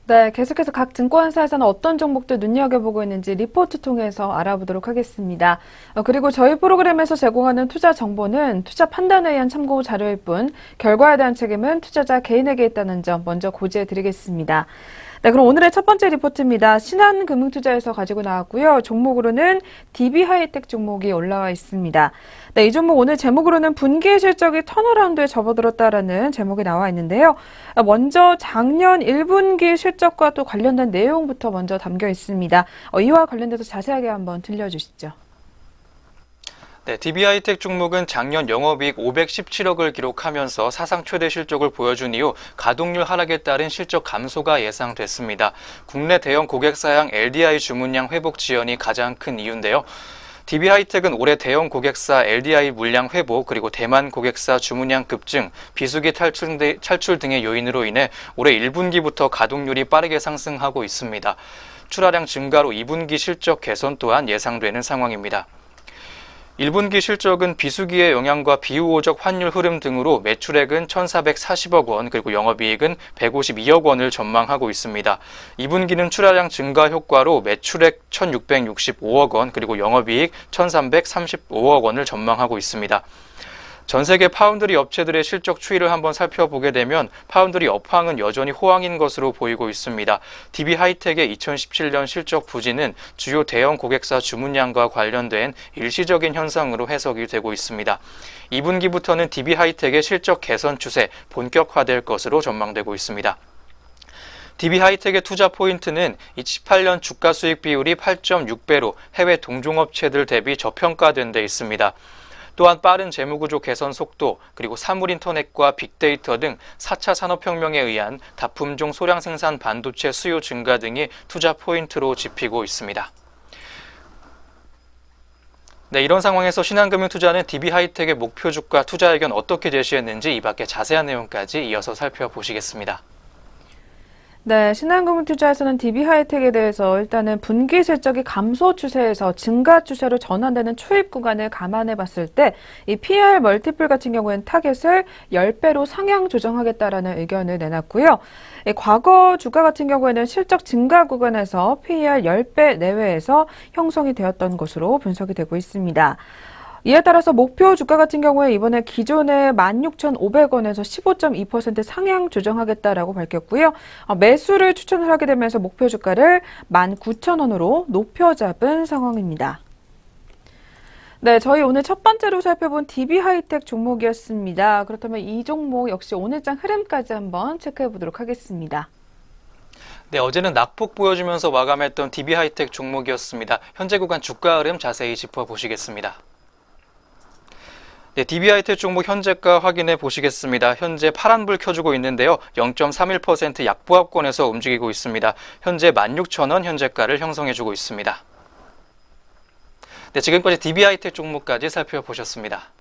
[SPEAKER 1] 네, 계속해서 각 증권사에서는 어떤 종목들 눈여겨보고 있는지 리포트 통해서 알아보도록 하겠습니다. 그리고 저희 프로그램에서 제공하는 투자 정보는 투자 판단에 의한 참고 자료일 뿐 결과에 대한 책임은 투자자 개인에게 있다는 점 먼저 고지해드리겠습니다. 네, 그럼 오늘의 첫 번째 리포트입니다. 신한금융투자에서 가지고 나왔고요. 종목으로는 DB하이텍 종목이 올라와 있습니다. 네, 이 종목 오늘 제목으로는 분기 실적이 턴어라운드에 접어들었다라는 제목이 나와 있는데요. 먼저 작년 1분기 실적과 또 관련된 내용부터 먼저 담겨 있습니다. 이와 관련돼서 자세하게 한번 들려주시죠.
[SPEAKER 3] 네, DB하이텍 종목은 작년 영업이익 517억을 기록하면서 사상 최대 실적을 보여준 이후 가동률 하락에 따른 실적 감소가 예상됐습니다. 국내 대형 고객사양 LDI 주문량 회복 지연이 가장 큰 이유인데요. DB하이텍은 올해 대형 고객사 LDI 물량 회복 그리고 대만 고객사 주문량 급증, 비수기 탈출 등의 요인으로 인해 올해 1분기부터 가동률이 빠르게 상승하고 있습니다. 출하량 증가로 2분기 실적 개선 또한 예상되는 상황입니다. 1분기 실적은 비수기의 영향과 비우호적 환율 흐름 등으로 매출액은 1,440억 원 그리고 영업이익은 152억 원을 전망하고 있습니다. 2분기는 출하량 증가 효과로 매출액 1,665억 원 그리고 영업이익 1,335억 원을 전망하고 있습니다. 전 세계 파운드리 업체들의 실적 추이를 한번 살펴보게 되면 파운드리 업황은 여전히 호황인 것으로 보이고 있습니다. DB하이텍의 2017년 실적 부진은 주요 대형 고객사 주문량과 관련된 일시적인 현상으로 해석이 되고 있습니다. 2분기부터는 DB하이텍의 실적 개선 추세 본격화될 것으로 전망되고 있습니다. DB하이텍의 투자 포인트는 2018년 주가 수익 비율이 8.6배로 해외 동종업체들 대비 저평가된 데 있습니다. 또한 빠른 재무구조 개선 속도, 그리고 사물인터넷과 빅데이터 등 4차 산업혁명에 의한 다품종 소량 생산 반도체 수요 증가 등이 투자 포인트로 집히고 있습니다. 네, 이런 상황에서 신한금융투자는 DB하이텍의 목표 주가 투자 의견 어떻게 제시했는지 이 밖에 자세한 내용까지 이어서 살펴보시겠습니다.
[SPEAKER 1] 네, 신한금융투자에서는 DB하이텍에 대해서 일단은 분기 실적이 감소 추세에서 증가 추세로 전환되는 초입 구간을 감안해 봤을 때 이 PER 멀티플 같은 경우에는 타겟을 10배로 상향 조정하겠다라는 의견을 내놨고요. 과거 주가 같은 경우에는 실적 증가 구간에서 PER 10배 내외에서 형성이 되었던 것으로 분석이 되고 있습니다. 이에 따라서 목표 주가 같은 경우에 이번에 기존의 16,500원에서 15.2% 상향 조정하겠다라고 밝혔고요. 매수를 추천을 하게 되면서 목표 주가를 19,000원으로 높여 잡은 상황입니다. 네, 저희 오늘 첫 번째로 살펴본 DB하이텍 종목이었습니다. 그렇다면 이 종목 역시 오늘장 흐름까지 한번 체크해 보도록 하겠습니다.
[SPEAKER 3] 네, 어제는 낙폭 보여주면서 마감했던 DB하이텍 종목이었습니다. 현재 구간 주가 흐름 자세히 짚어보시겠습니다. 네, DB하이텍 종목 현재가 확인해 보시겠습니다. 현재 파란불 켜주고 있는데요. 0.31% 약보합권에서 움직이고 있습니다. 현재 16,000원 현재가를 형성해주고 있습니다. 네, 지금까지 DB하이텍 종목까지 살펴보셨습니다.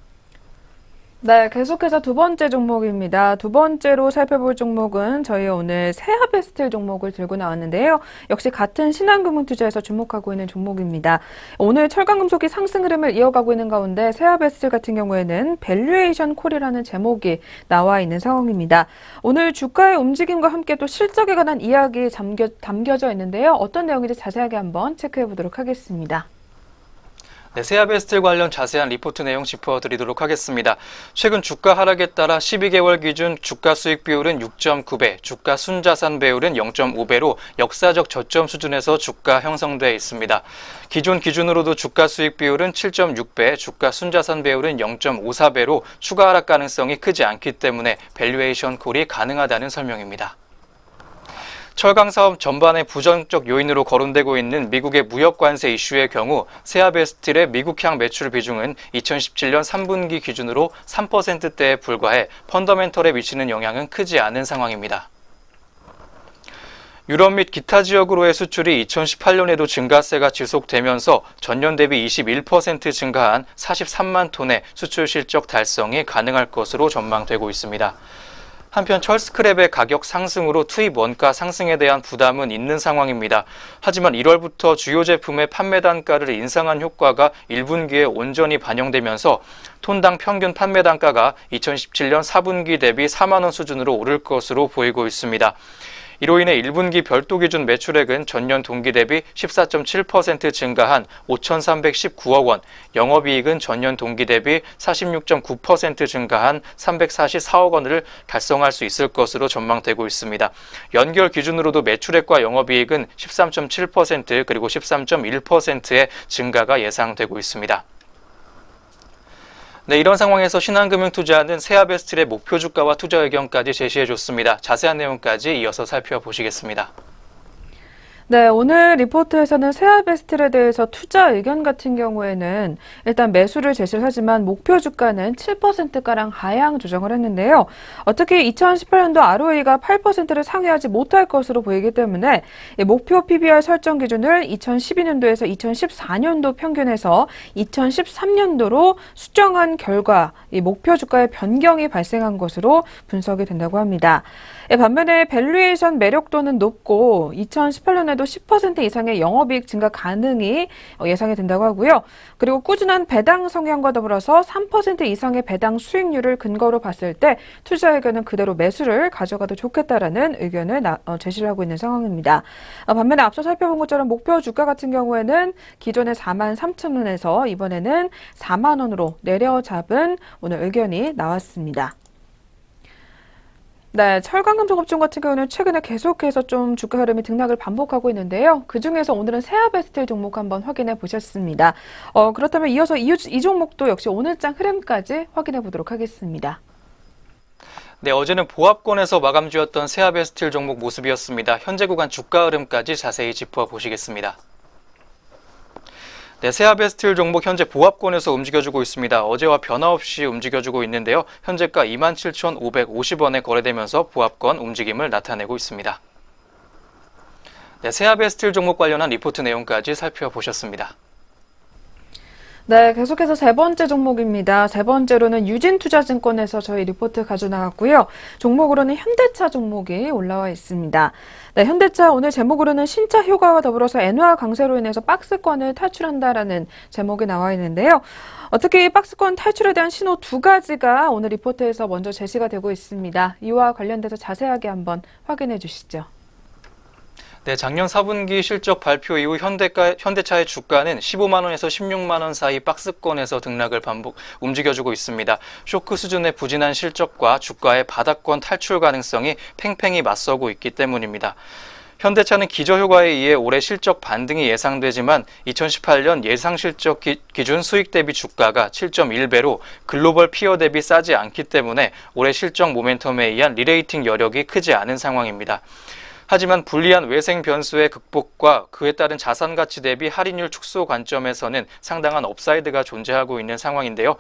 [SPEAKER 1] 네, 계속해서 두 번째 종목입니다. 두 번째로 살펴볼 종목은 저희 오늘 세아베스텔 종목을 들고 나왔는데요. 역시 같은 신한금융투자에서 주목하고 있는 종목입니다. 오늘 철강금속이 상승 흐름을 이어가고 있는 가운데 세아베스텔 같은 경우에는 밸류에이션 콜이라는 제목이 나와 있는 상황입니다. 오늘 주가의 움직임과 함께 또 실적에 관한 이야기 담겨져 있는데요. 어떤 내용인지 자세하게 한번 체크해 보도록 하겠습니다.
[SPEAKER 3] 네, 세아베스텔 관련 자세한 리포트 내용 짚어드리도록 하겠습니다. 최근 주가 하락에 따라 12개월 기준 주가 수익 비율은 6.9배, 주가 순자산 비율은 0.5배로 역사적 저점 수준에서 주가 형성되어 있습니다. 기존 기준으로도 주가 수익 비율은 7.6배, 주가 순자산 비율은 0.54배로 추가 하락 가능성이 크지 않기 때문에 밸류에이션 콜이 가능하다는 설명입니다. 철강 사업 전반의 부정적 요인으로 거론되고 있는 미국의 무역 관세 이슈의 경우 세아베스텔의 미국향 매출 비중은 2017년 3분기 기준으로 3%대에 불과해 펀더멘털에 미치는 영향은 크지 않은 상황입니다. 유럽 및 기타 지역으로의 수출이 2018년에도 증가세가 지속되면서 전년 대비 21% 증가한 43만 톤의 수출 실적 달성이 가능할 것으로 전망되고 있습니다. 한편 철스크랩의 가격 상승으로 투입 원가 상승에 대한 부담은 있는 상황입니다. 하지만 1월부터 주요 제품의 판매 단가를 인상한 효과가 1분기에 온전히 반영되면서 톤당 평균 판매 단가가 2017년 4분기 대비 4만 원 수준으로 오를 것으로 보이고 있습니다. 이로 인해 1분기 별도 기준 매출액은 전년 동기 대비 14.7% 증가한 5,319억 원, 영업이익은 전년 동기 대비 46.9% 증가한 344억 원을 달성할 수 있을 것으로 전망되고 있습니다. 연결 기준으로도 매출액과 영업이익은 13.7% 그리고 13.1%의 증가가 예상되고 있습니다. 네, 이런 상황에서 신한금융투자는 세아베스트의 목표 주가와 투자 의견까지 제시해줬습니다. 자세한 내용까지 이어서 살펴보시겠습니다.
[SPEAKER 1] 네, 오늘 리포트에서는 세아베스트에 대해서 투자 의견 같은 경우에는 일단 매수를 제시를 하지만 목표 주가는 7%가량 하향 조정을 했는데요. 특히 2018년도 ROE가 8%를 상회하지 못할 것으로 보이기 때문에 목표 PBR 설정 기준을 2012년도에서 2014년도 평균에서 2013년도로 수정한 결과 이 목표 주가의 변경이 발생한 것으로 분석이 된다고 합니다. 반면에 밸류에이션 매력도는 높고 2018년에도 10% 이상의 영업이익 증가 가능이 예상이 된다고 하고요. 그리고 꾸준한 배당 성향과 더불어서 3% 이상의 배당 수익률을 근거로 봤을 때 투자 의견은 그대로 매수를 가져가도 좋겠다라는 의견을 제시를 하고 있는 상황입니다. 반면에 앞서 살펴본 것처럼 목표 주가 같은 경우에는 기존에 43,000원에서 이번에는 4만 원으로 내려잡은 오늘 의견이 나왔습니다. 네, 철강금속업종 같은 경우는 최근에 계속해서 좀 주가 흐름이 등락을 반복하고 있는데요. 그중에서 오늘은 세아베스트 종목 한번 확인해 보셨습니다. 그렇다면 이어서 이 종목도 역시 오늘장 흐름까지 확인해 보도록 하겠습니다.
[SPEAKER 3] 네, 어제는 보합권에서 마감주였던 세아베스틸 종목 모습이었습니다. 현재 구간 주가 흐름까지 자세히 짚어보시겠습니다. 네, 세아베스틸 종목 현재 보합권에서 움직여주고 있습니다. 어제와 변화없이 움직여주고 있는데요. 현재가 27,550원에 거래되면서 보합권 움직임을 나타내고 있습니다. 네, 세아베스틸 종목 관련한 리포트 내용까지 살펴보셨습니다.
[SPEAKER 1] 네, 계속해서 세 번째 종목입니다. 세 번째로는 유진투자증권에서 저희 리포트 가져나갔고요. 종목으로는 현대차 종목이 올라와 있습니다. 네, 현대차 오늘 제목으로는 신차 효과와 더불어서 엔화 강세로 인해서 박스권을 탈출한다라는 제목이 나와 있는데요. 특히 박스권 탈출에 대한 신호 두 가지가 오늘 리포트에서 먼저 제시가 되고 있습니다. 이와 관련돼서 자세하게 한번 확인해 주시죠.
[SPEAKER 3] 네, 작년 4분기 실적 발표 이후 현대차의 주가는 15만 원에서 16만 원 사이 박스권에서 등락을 움직여주고 있습니다. 쇼크 수준의 부진한 실적과 주가의 바닥권 탈출 가능성이 팽팽히 맞서고 있기 때문입니다. 현대차는 기저효과에 의해 올해 실적 반등이 예상되지만 2018년 예상 실적 기준 수익 대비 주가가 7.1배로 글로벌 피어 대비 싸지 않기 때문에 올해 실적 모멘텀에 의한 리레이팅 여력이 크지 않은 상황입니다. 하지만 불리한 외생 변수의 극복과 그에 따른 자산 가치 대비 할인율 축소 관점에서는 상당한 업사이드가 존재하고 있는 상황인데요.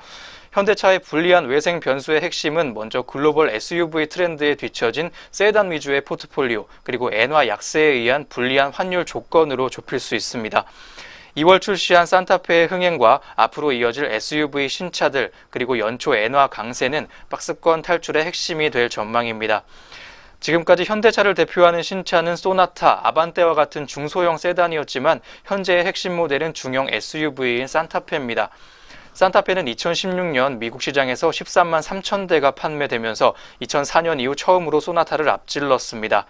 [SPEAKER 3] 현대차의 불리한 외생 변수의 핵심은 먼저 글로벌 SUV 트렌드에 뒤처진 세단 위주의 포트폴리오, 그리고 엔화 약세에 의한 불리한 환율 조건으로 좁힐 수 있습니다. 2월 출시한 산타페의 흥행과 앞으로 이어질 SUV 신차들, 그리고 연초 엔화 강세는 박스권 탈출의 핵심이 될 전망입니다. 지금까지 현대차를 대표하는 신차는 소나타, 아반떼와 같은 중소형 세단이었지만 현재의 핵심 모델은 중형 SUV인 산타페입니다. 산타페는 2016년 미국 시장에서 13만 3천 대가 판매되면서 2004년 이후 처음으로 소나타를 앞질렀습니다.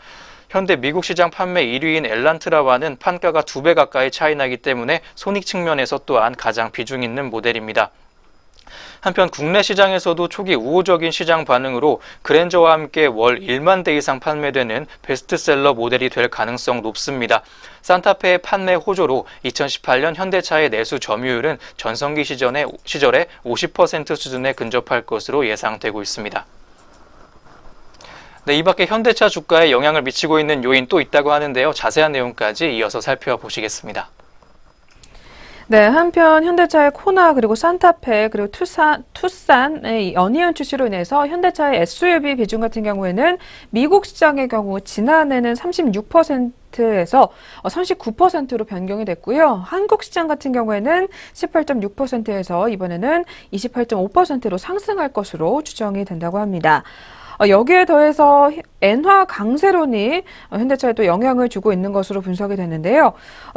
[SPEAKER 3] 현대 미국 시장 판매 1위인 엘란트라와는 판가가 2배 가까이 차이 나기 때문에 손익 측면에서 또한 가장 비중 있는 모델입니다. 한편 국내 시장에서도 초기 우호적인 시장 반응으로 그랜저와 함께 월 1만 대 이상 판매되는 베스트셀러 모델이 될 가능성 높습니다. 산타페의 판매 호조로 2018년 현대차의 내수 점유율은 전성기 시절의 50% 수준에 근접할 것으로 예상되고 있습니다. 네, 이 밖에 현대차 주가에 영향을 미치고 있는 요인 또 있다고 하는데요. 자세한 내용까지 이어서 살펴보시겠습니다.
[SPEAKER 1] 네, 한편 현대차의 코나 그리고 산타페 그리고 투싼의 연이은 출시로 인해서 현대차의 SUV 비중 같은 경우에는 미국 시장의 경우 지난해는 36%에서 39%로 변경이 됐고요. 한국 시장 같은 경우에는 18.6%에서 이번에는 28.5%로 상승할 것으로 추정이 된다고 합니다. 여기에 더해서 엔화 강세론이 현대차에 또 영향을 주고 있는 것으로 분석이 됐는데요.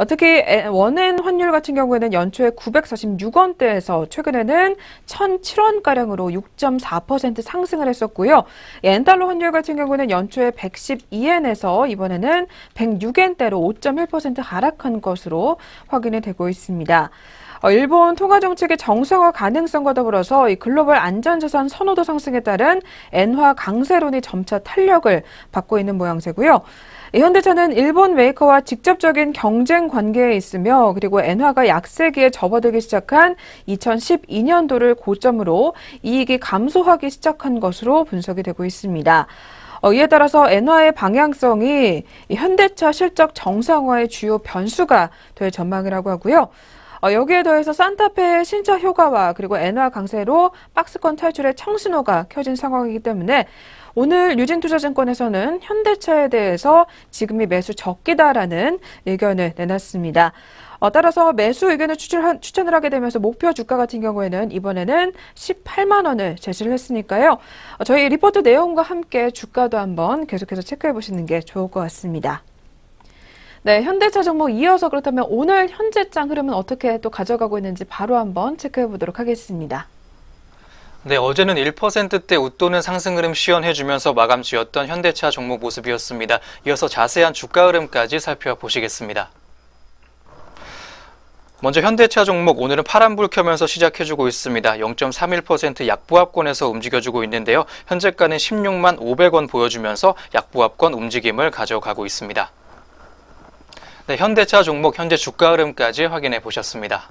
[SPEAKER 1] 특히 원엔 환율 같은 경우에는 연초에 946원대에서 최근에는 1,007원가량으로 6.4% 상승을 했었고요. 엔달러 환율 같은 경우는 연초에 112엔에서 이번에는 106엔대로 5.1% 하락한 것으로 확인이 되고 있습니다. 일본 통화 정책의 정상화 가능성과 더불어서 이 글로벌 안전자산 선호도 상승에 따른 엔화 강세론이 점차 탄력을 받고 있는 모양새고요. 현대차는 일본 메이커와 직접적인 경쟁 관계에 있으며 그리고 엔화가 약세기에 접어들기 시작한 2012년도를 고점으로 이익이 감소하기 시작한 것으로 분석이 되고 있습니다. 이에 따라서 엔화의 방향성이 현대차 실적 정상화의 주요 변수가 될 전망이라고 하고요. 여기에 더해서 산타페의 신차 효과와 그리고 엔화 강세로 박스권 탈출의 청신호가 켜진 상황이기 때문에 오늘 유진투자증권에서는 현대차에 대해서 지금이 매수 적기다라는 의견을 내놨습니다. 따라서 매수 의견을 추천을 하게 되면서 목표 주가 같은 경우에는 이번에는 18만 원을 제시를 했으니까요. 저희 리포트 내용과 함께 주가도 한번 계속해서 체크해 보시는 게 좋을 것 같습니다. 네, 현대차 종목 이어서 그렇다면 오늘 현재장 흐름은 어떻게 또 가져가고 있는지 바로 한번 체크해 보도록 하겠습니다.
[SPEAKER 3] 네, 어제는 1%대 웃도는 상승 흐름 시연해주면서 마감주였던 현대차 종목 모습이었습니다. 이어서 자세한 주가 흐름까지 살펴보시겠습니다. 먼저 현대차 종목 오늘은 파란불 켜면서 시작해주고 있습니다. 0.31% 약보합권에서 움직여주고 있는데요. 현재가는 16만 500원 보여주면서 약보합권 움직임을 가져가고 있습니다. 네, 현대차 종목 현재 주가 흐름까지 확인해 보셨습니다.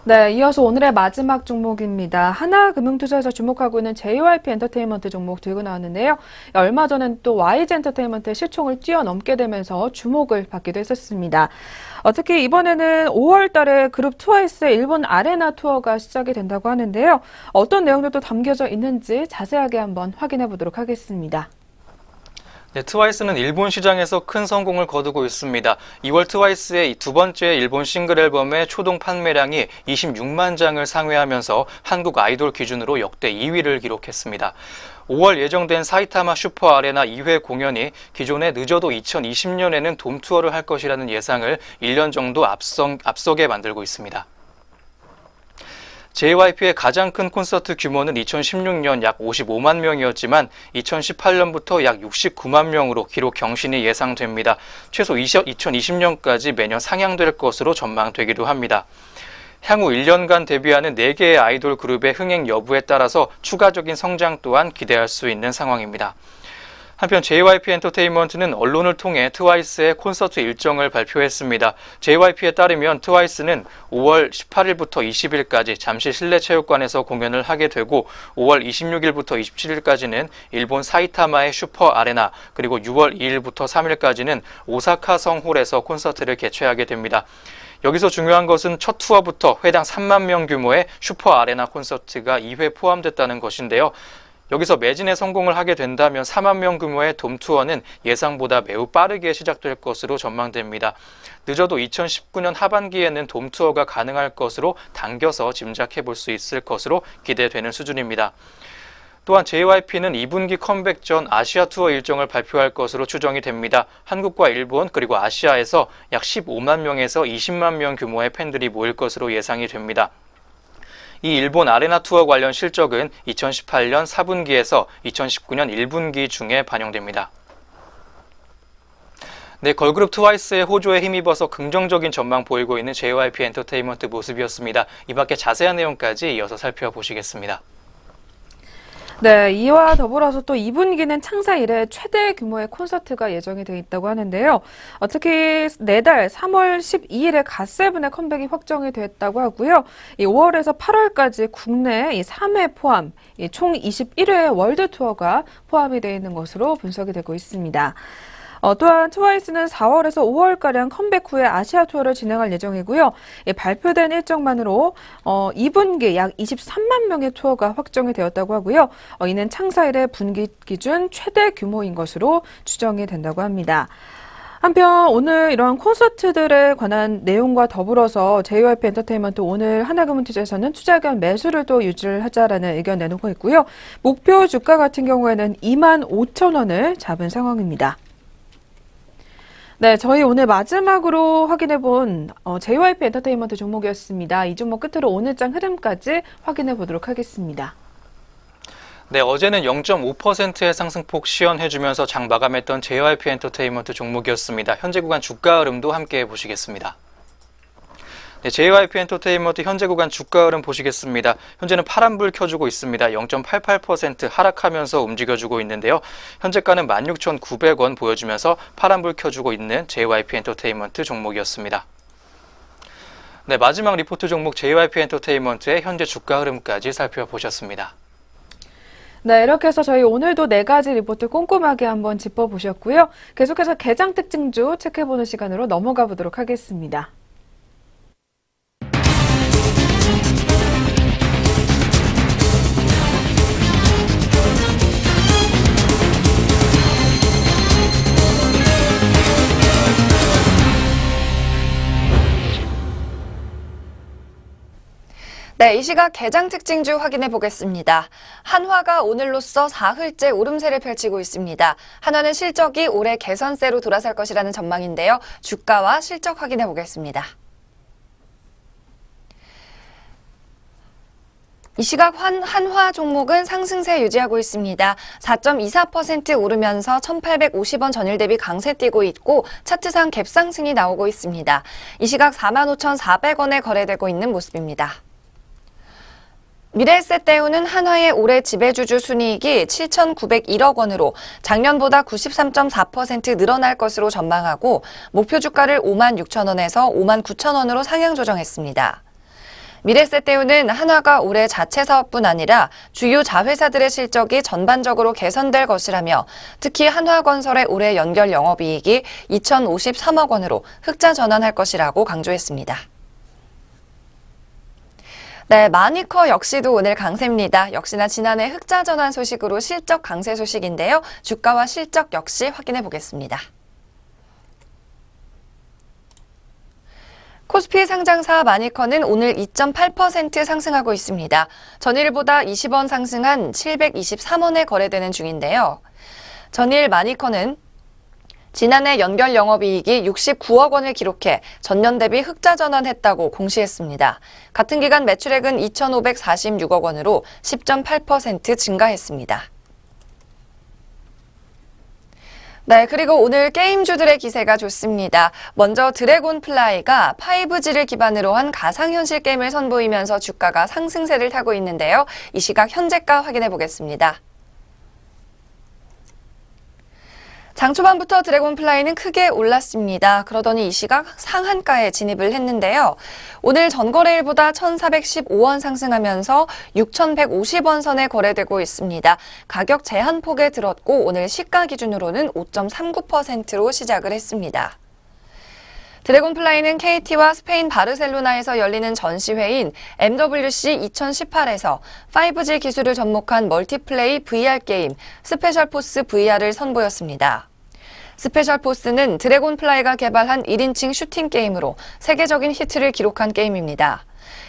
[SPEAKER 1] 네, 이어서 오늘의 마지막 종목입니다. 하나금융투자에서 주목하고 있는 JYP 엔터테인먼트 종목 들고 나왔는데요. 얼마 전엔 또 YG 엔터테인먼트의 시총을 뛰어넘게 되면서 주목을 받기도 했었습니다. 특히 이번에는 5월 달에 그룹 트와이스의 일본 아레나 투어가 시작이 된다고 하는데요. 어떤 내용들도 담겨져 있는지 자세하게 한번 확인해 보도록 하겠습니다.
[SPEAKER 3] 네, 트와이스는 일본 시장에서 큰 성공을 거두고 있습니다. 2월 트와이스의 두 번째 일본 싱글 앨범의 초동 판매량이 26만 장을 상회하면서 한국 아이돌 기준으로 역대 2위를 기록했습니다. 5월 예정된 사이타마 슈퍼 아레나 2회 공연이 기존에 늦어도 2020년에는 돔 투어를 할 것이라는 예상을 1년 정도 앞서게 만들고 있습니다. JYP의 가장 큰 콘서트 규모는 2016년 약 55만 명이었지만 2018년부터 약 69만 명으로 기록 경신이 예상됩니다. 최소 2020년까지 매년 상향될 것으로 전망되기도 합니다. 향후 1년간 데뷔하는 4개의 아이돌 그룹의 흥행 여부에 따라서 추가적인 성장 또한 기대할 수 있는 상황입니다. 한편 JYP 엔터테인먼트는 언론을 통해 트와이스의 콘서트 일정을 발표했습니다. JYP에 따르면 트와이스는 5월 18일부터 20일까지 잠실 실내체육관에서 공연을 하게 되고 5월 26일부터 27일까지는 일본 사이타마의 슈퍼 아레나 그리고 6월 2일부터 3일까지는 오사카 성홀에서 콘서트를 개최하게 됩니다. 여기서 중요한 것은 첫 투어부터 회당 3만 명 규모의 슈퍼 아레나 콘서트가 2회 포함됐다는 것인데요. 여기서 매진에 성공을 하게 된다면 4만 명 규모의 돔 투어는 예상보다 매우 빠르게 시작될 것으로 전망됩니다. 늦어도 2019년 하반기에는 돔 투어가 가능할 것으로 당겨서 짐작해 볼 수 있을 것으로 기대되는 수준입니다. 또한 JYP는 2분기 컴백 전 아시아 투어 일정을 발표할 것으로 추정이 됩니다. 한국과 일본 그리고 아시아에서 약 15만 명에서 20만 명 규모의 팬들이 모일 것으로 예상이 됩니다. 이 일본 아레나 투어 관련 실적은 2018년 4분기에서 2019년 1분기 중에 반영됩니다. 네, 걸그룹 트와이스의 호조에 힘입어서 긍정적인 전망 보이고 있는 JYP 엔터테인먼트 모습이었습니다. 이 밖에 자세한 내용까지 이어서 살펴보시겠습니다.
[SPEAKER 1] 네, 이와 더불어서 또 2분기는 창사 이래 최대 규모의 콘서트가 예정이 되어 있다고 하는데요. 특히 내달 3월 12일에 갓세븐의 컴백이 확정이 됐다고 하고요. 5월에서 8월까지 국내 3회 포함 총 21회의 월드 투어가 포함이 되어 있는 것으로 분석이 되고 있습니다. 또한 트와이스는 4월에서 5월가량 컴백 후에 아시아 투어를 진행할 예정이고요. 발표된 일정만으로 2분기 약 23만 명의 투어가 확정이 되었다고 하고요. 이는 창사 이래 분기 기준 최대 규모인 것으로 추정이 된다고 합니다. 한편 오늘 이러한 콘서트들에 관한 내용과 더불어서 JYP 엔터테인먼트 오늘 하나금융투자에서는 투자 의견 매수를 또 유지를 하자라는 의견 내놓고 있고요. 목표 주가 같은 경우에는 25,000원을 잡은 상황입니다. 네, 저희 오늘 마지막으로 확인해 본 JYP 엔터테인먼트 종목이었습니다. 이 종목 끝으로 오늘장 흐름까지 확인해 보도록 하겠습니다.
[SPEAKER 3] 네, 어제는 0.5%의 상승폭 시연해주면서 장 마감했던 JYP 엔터테인먼트 종목이었습니다. 현재 구간 주가 흐름도 함께 보시겠습니다. 네, JYP 엔터테인먼트 현재 구간 주가 흐름 보시겠습니다. 현재는 파란불 켜주고 있습니다. 0.88% 하락하면서 움직여주고 있는데요. 현재가는 16,900원 보여주면서 파란불 켜주고 있는 JYP 엔터테인먼트 종목이었습니다. 네, 마지막 리포트 종목 JYP 엔터테인먼트의 현재 주가 흐름까지 살펴보셨습니다.
[SPEAKER 1] 네, 이렇게 해서 저희 오늘도 4가지 리포트 꼼꼼하게 한번 짚어보셨고요. 계속해서 개장 특징주 체크해보는 시간으로 넘어가 보도록 하겠습니다.
[SPEAKER 2] 네, 이 시각 개장 특징주 확인해 보겠습니다. 한화가 오늘로써 사흘째 오름세를 펼치고 있습니다. 한화는 실적이 올해 개선세로 돌아설 것이라는 전망인데요. 주가와 실적 확인해 보겠습니다. 이 시각 한화 종목은 상승세 유지하고 있습니다. 4.24% 오르면서 1,850원 전일 대비 강세 띄고 있고 차트상 갭상승이 나오고 있습니다. 이 시각 45,400원에 거래되고 있는 모습입니다. 미래에셋대우는 한화의 올해 지배주주 순이익이 7,901억 원으로 작년보다 93.4% 늘어날 것으로 전망하고 목표 주가를 56,000원에서 59,000원으로 상향 조정했습니다. 미래에셋대우는 한화가 올해 자체 사업뿐 아니라 주요 자회사들의 실적이 전반적으로 개선될 것이라며 특히 한화건설의 올해 연결 영업이익이 2,053억 원으로 흑자 전환할 것이라고 강조했습니다. 네, 마니커 역시도 오늘 강세입니다. 역시나 지난해 흑자 전환 소식으로 실적 강세 소식인데요. 주가와 실적 역시 확인해 보겠습니다. 코스피 상장사 마니커는 오늘 2.8% 상승하고 있습니다. 전일보다 20원 상승한 723원에 거래되는 중인데요. 전일 마니커는 지난해 연결 영업이익이 69억 원을 기록해 전년 대비 흑자 전환했다고 공시했습니다. 같은 기간 매출액은 2,546억 원으로 10.8% 증가했습니다. 네, 그리고 오늘 게임주들의 기세가 좋습니다. 먼저 드래곤 플라이가 5G를 기반으로 한 가상현실 게임을 선보이면서 주가가 상승세를 타고 있는데요. 이 시각 현재가 확인해 보겠습니다. 장 초반부터 드래곤 플라이는 크게 올랐습니다. 그러더니 이 시각 상한가에 진입을 했는데요. 오늘 전거래일보다 1,415원 상승하면서 6,150원 선에 거래되고 있습니다. 가격 제한폭에 들었고 오늘 시가 기준으로는 5.39%로 시작을 했습니다. 드래곤 플라이는 KT와 스페인 바르셀로나에서 열리는 전시회인 MWC 2018에서 5G 기술을 접목한 멀티플레이 VR 게임 스페셜 포스 VR을 선보였습니다. 스페셜 포스는 드래곤 플라이가 개발한 1인칭 슈팅 게임으로 세계적인 히트를 기록한 게임입니다.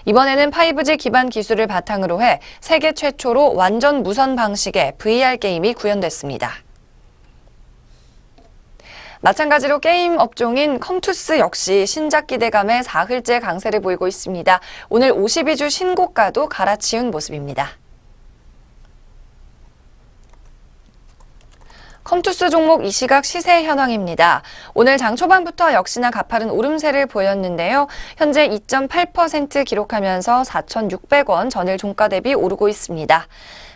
[SPEAKER 2] 이번에는 5G 기반 기술을 바탕으로 해 세계 최초로 완전 무선 방식의 VR 게임이 구현됐습니다. 마찬가지로 게임 업종인 컴투스 역시 신작 기대감에 사흘째 강세를 보이고 있습니다. 오늘 52주 신고가도 갈아치운 모습입니다. 컴투스 종목 이 시각 시세 현황입니다. 오늘 장 초반부터 역시나 가파른 오름세를 보였는데요. 현재 2.8% 기록하면서 4,600원 전일 종가 대비 오르고 있습니다.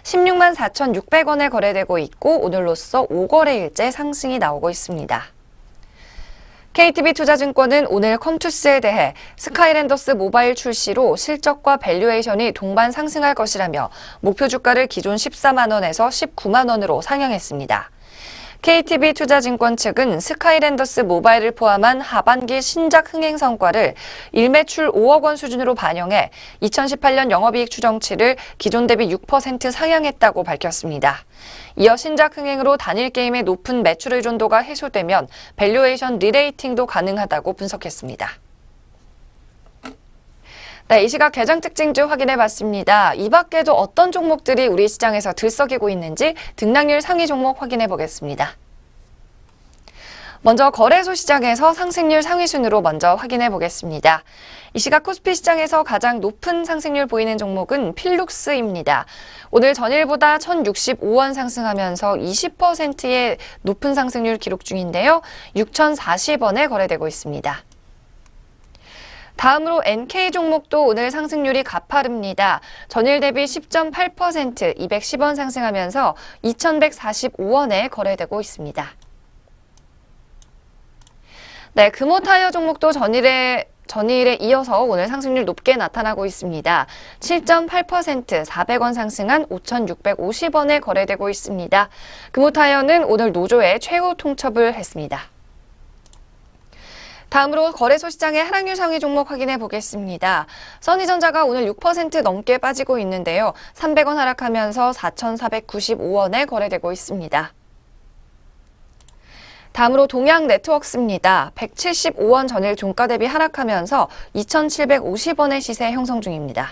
[SPEAKER 2] 16만 4,600원에 거래되고 있고 오늘로써 5거래일째 상승이 나오고 있습니다. KTB투자증권은 오늘 컴투스에 대해 스카이랜더스 모바일 출시로 실적과 밸류에이션이 동반 상승할 것이라며 목표 주가를 기존 14만 원에서 19만 원으로 상향했습니다. KTB 투자증권 측은 스카이랜더스 모바일을 포함한 하반기 신작 흥행 성과를 일매출 5억 원 수준으로 반영해 2018년 영업이익 추정치를 기존 대비 6% 상향했다고 밝혔습니다. 이어 신작 흥행으로 단일 게임의 높은 매출 의존도가 해소되면 밸류에이션 리레이팅도 가능하다고 분석했습니다. 네, 이 시각 개장 특징주 확인해봤습니다. 이 밖에도 어떤 종목들이 우리 시장에서 들썩이고 있는지 등락률 상위 종목 확인해보겠습니다. 먼저 거래소 시장에서 상승률 상위 순으로 먼저 확인해보겠습니다. 이 시각 코스피 시장에서 가장 높은 상승률 보이는 종목은 필룩스입니다. 오늘 전일보다 1,065원 상승하면서 20%의 높은 상승률 기록 중인데요. 6,040원에 거래되고 있습니다. 다음으로 NK 종목도 오늘 상승률이 가파릅니다. 전일 대비 10.8%, 210원 상승하면서 2,145원에 거래되고 있습니다. 네, 금호타이어 종목도 전일에 이어서 오늘 상승률 높게 나타나고 있습니다. 7.8%, 400원 상승한 5,650원에 거래되고 있습니다. 금호타이어는 오늘 노조에 최후 통첩을 했습니다. 다음으로 거래소 시장의 하락률 상위 종목 확인해 보겠습니다. 써니전자가 오늘 6% 넘게 빠지고 있는데요. 300원 하락하면서 4,495원에 거래되고 있습니다. 다음으로 동양네트워크스입니다. 175원 전일 종가 대비 하락하면서 2,750원의 시세 형성 중입니다.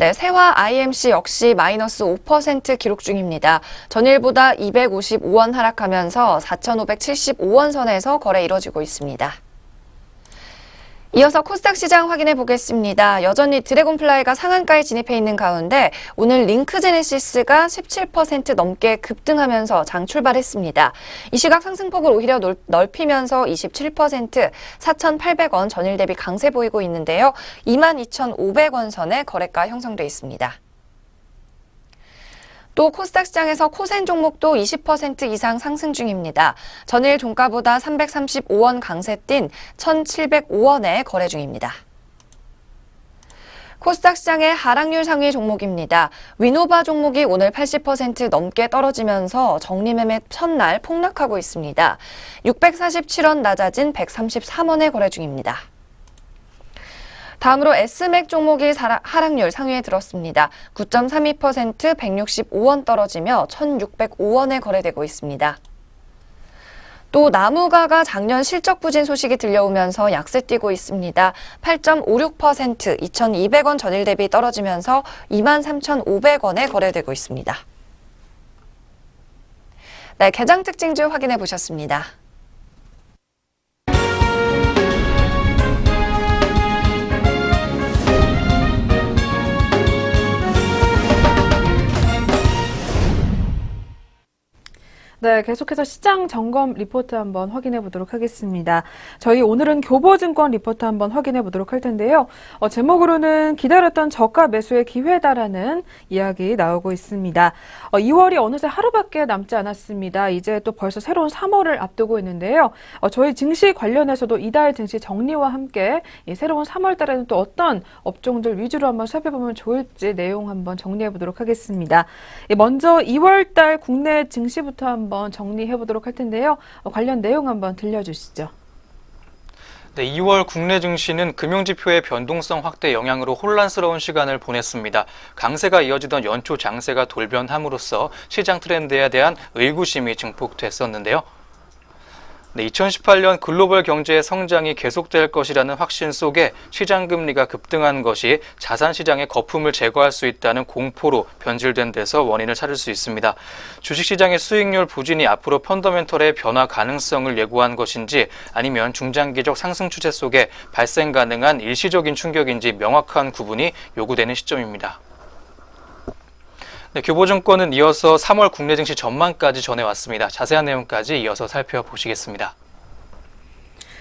[SPEAKER 2] 네, 세화 IMC 역시 마이너스 5% 기록 중입니다. 전일보다 255원 하락하면서 4,575원 선에서 거래 이뤄지고 있습니다. 이어서 코스닥 시장 확인해 보겠습니다. 여전히 드래곤플라이가 상한가에 진입해 있는 가운데 오늘 링크제네시스가 17% 넘게 급등하면서 장 출발했습니다. 이 시각 상승폭을 오히려 넓히면서 27%, 4,800원 전일 대비 강세 보이고 있는데요. 22,500원 선에 거래가 형성돼 있습니다. 또 코스닥 시장에서 코센 종목도 20% 이상 상승 중입니다. 전일 종가보다 335원 강세 뛴 1,705원에 거래 중입니다. 코스닥 시장의 하락률 상위 종목입니다. 위노바 종목이 오늘 80% 넘게 떨어지면서 정리매매 첫날 폭락하고 있습니다. 647원 낮아진 133원에 거래 중입니다. 다음으로 S맥 종목이 하락률 상위에 들었습니다. 9.32%, 165원 떨어지며 1,605원에 거래되고 있습니다. 또 나무가가 작년 실적 부진 소식이 들려오면서 약세 뛰고 있습니다. 8.56%, 2,200원 전일 대비 떨어지면서 23,500원에 거래되고 있습니다. 네, 개장 특징주 확인해 보셨습니다.
[SPEAKER 1] 네, 계속해서 시장 점검 리포트 한번 확인해 보도록 하겠습니다. 저희 오늘은 교보증권 리포트 한번 확인해 보도록 할 텐데요. 제목으로는 기다렸던 저가 매수의 기회다라는 이야기 나오고 있습니다. 2월이 어느새 하루밖에 남지 않았습니다. 이제 또 벌써 새로운 3월을 앞두고 있는데요. 저희 증시 관련해서도 이달 증시 정리와 함께 이 새로운 3월 달에는 또 어떤 업종들 위주로 한번 살펴보면 좋을지 내용 한번 정리해 보도록 하겠습니다. 먼저 2월 달 국내 증시부터 한번 정리해 보도록 할 텐데요. 관련 내용 한번 들려주시죠.
[SPEAKER 3] 네, 2월 국내 증시는 금융지표의 변동성 확대 영향으로 혼란스러운 시간을 보냈습니다. 강세가 이어지던 연초 장세가 돌변함으로써 시장 트렌드에 대한 의구심이 증폭됐었는데요. 네, 2018년 글로벌 경제의 성장이 계속될 것이라는 확신 속에 시장 금리가 급등한 것이 자산 시장의 거품을 제거할 수 있다는 공포로 변질된 데서 원인을 찾을 수 있습니다. 주식시장의 수익률 부진이 앞으로 펀더멘털의 변화 가능성을 예고한 것인지 아니면 중장기적 상승 추세 속에 발생 가능한 일시적인 충격인지 명확한 구분이 요구되는 시점입니다. 네, 교보증권은 이어서 3월 국내 증시 전망까지 전해왔습니다. 자세한 내용까지 이어서 살펴보시겠습니다.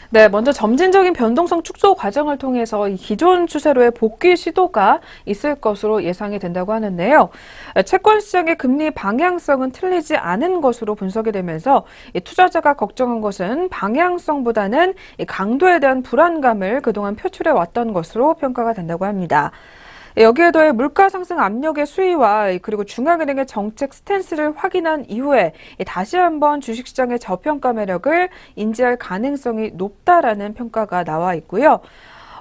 [SPEAKER 1] 네, 먼저 점진적인 변동성 축소 과정을 통해서 이 기존 추세로의 복귀 시도가 있을 것으로 예상이 된다고 하는데요. 채권 시장의 금리 방향성은 틀리지 않은 것으로 분석이 되면서 투자자가 걱정한 것은 방향성보다는 강도에 대한 불안감을 그동안 표출해 왔던 것으로 평가가 된다고 합니다. 여기에 더해 물가 상승 압력의 수위와 그리고 중앙은행의 정책 스탠스를 확인한 이후에 다시 한번 주식시장의 저평가 매력을 인지할 가능성이 높다라는 평가가 나와 있고요.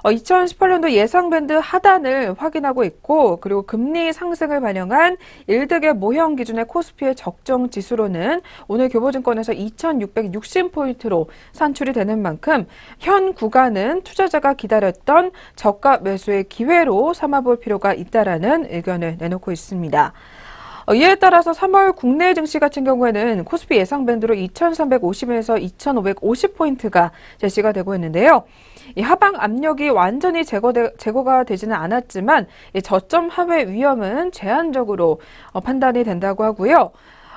[SPEAKER 1] 2018년도 예상 밴드 하단을 확인하고 있고, 그리고 금리 상승을 반영한 1득의 모형 기준의 코스피의 적정 지수로는 오늘 교보증권에서 2,660포인트로 산출이 되는 만큼 현 구간은 투자자가 기다렸던 저가 매수의 기회로 삼아볼 필요가 있다라는 의견을 내놓고 있습니다. 이에 따라서 3월 국내 증시 같은 경우에는 코스피 예상 밴드로 2,350에서 2,550포인트가 제시가 되고 있는데요. 이 하방 압력이 완전히 제거가 되지는 않았지만 이 저점 하회 위험은 제한적으로 판단이 된다고 하고요.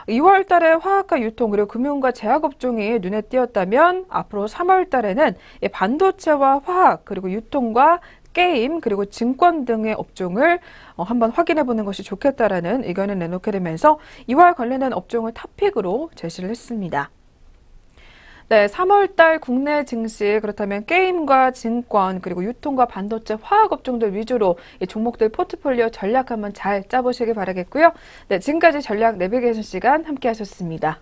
[SPEAKER 1] 2월 달에 화학과 유통 그리고 금융과 제약업종이 눈에 띄었다면 앞으로 3월 달에는 반도체와 화학 그리고 유통과 게임 그리고 증권 등의 업종을 한번 확인해 보는 것이 좋겠다라는 의견을 내놓게 되면서 2월 관련된 업종을 탑픽으로 제시를 했습니다. 네, 3월 달 국내 증시 그렇다면 게임과 증권 그리고 유통과 반도체 화학 업종들 위주로 이 종목들 포트폴리오 전략 한번 잘 짜보시길 바라겠고요. 네, 지금까지 전략 내비게이션 시간 함께 하셨습니다.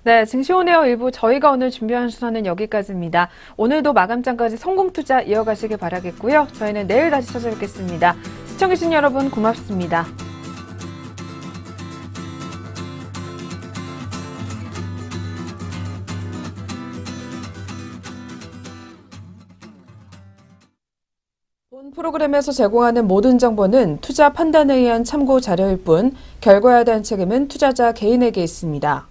[SPEAKER 1] 네, 증시온에어 일부 저희가 오늘 준비한 순서는 여기까지입니다. 오늘도 마감장까지 성공 투자 이어가시길 바라겠고요. 저희는 내일 다시 찾아뵙겠습니다. 시청해주신 여러분 고맙습니다. 본 프로그램에서 제공하는 모든 정보는 투자 판단에 의한 참고 자료일 뿐 결과에 대한 책임은 투자자 개인에게 있습니다.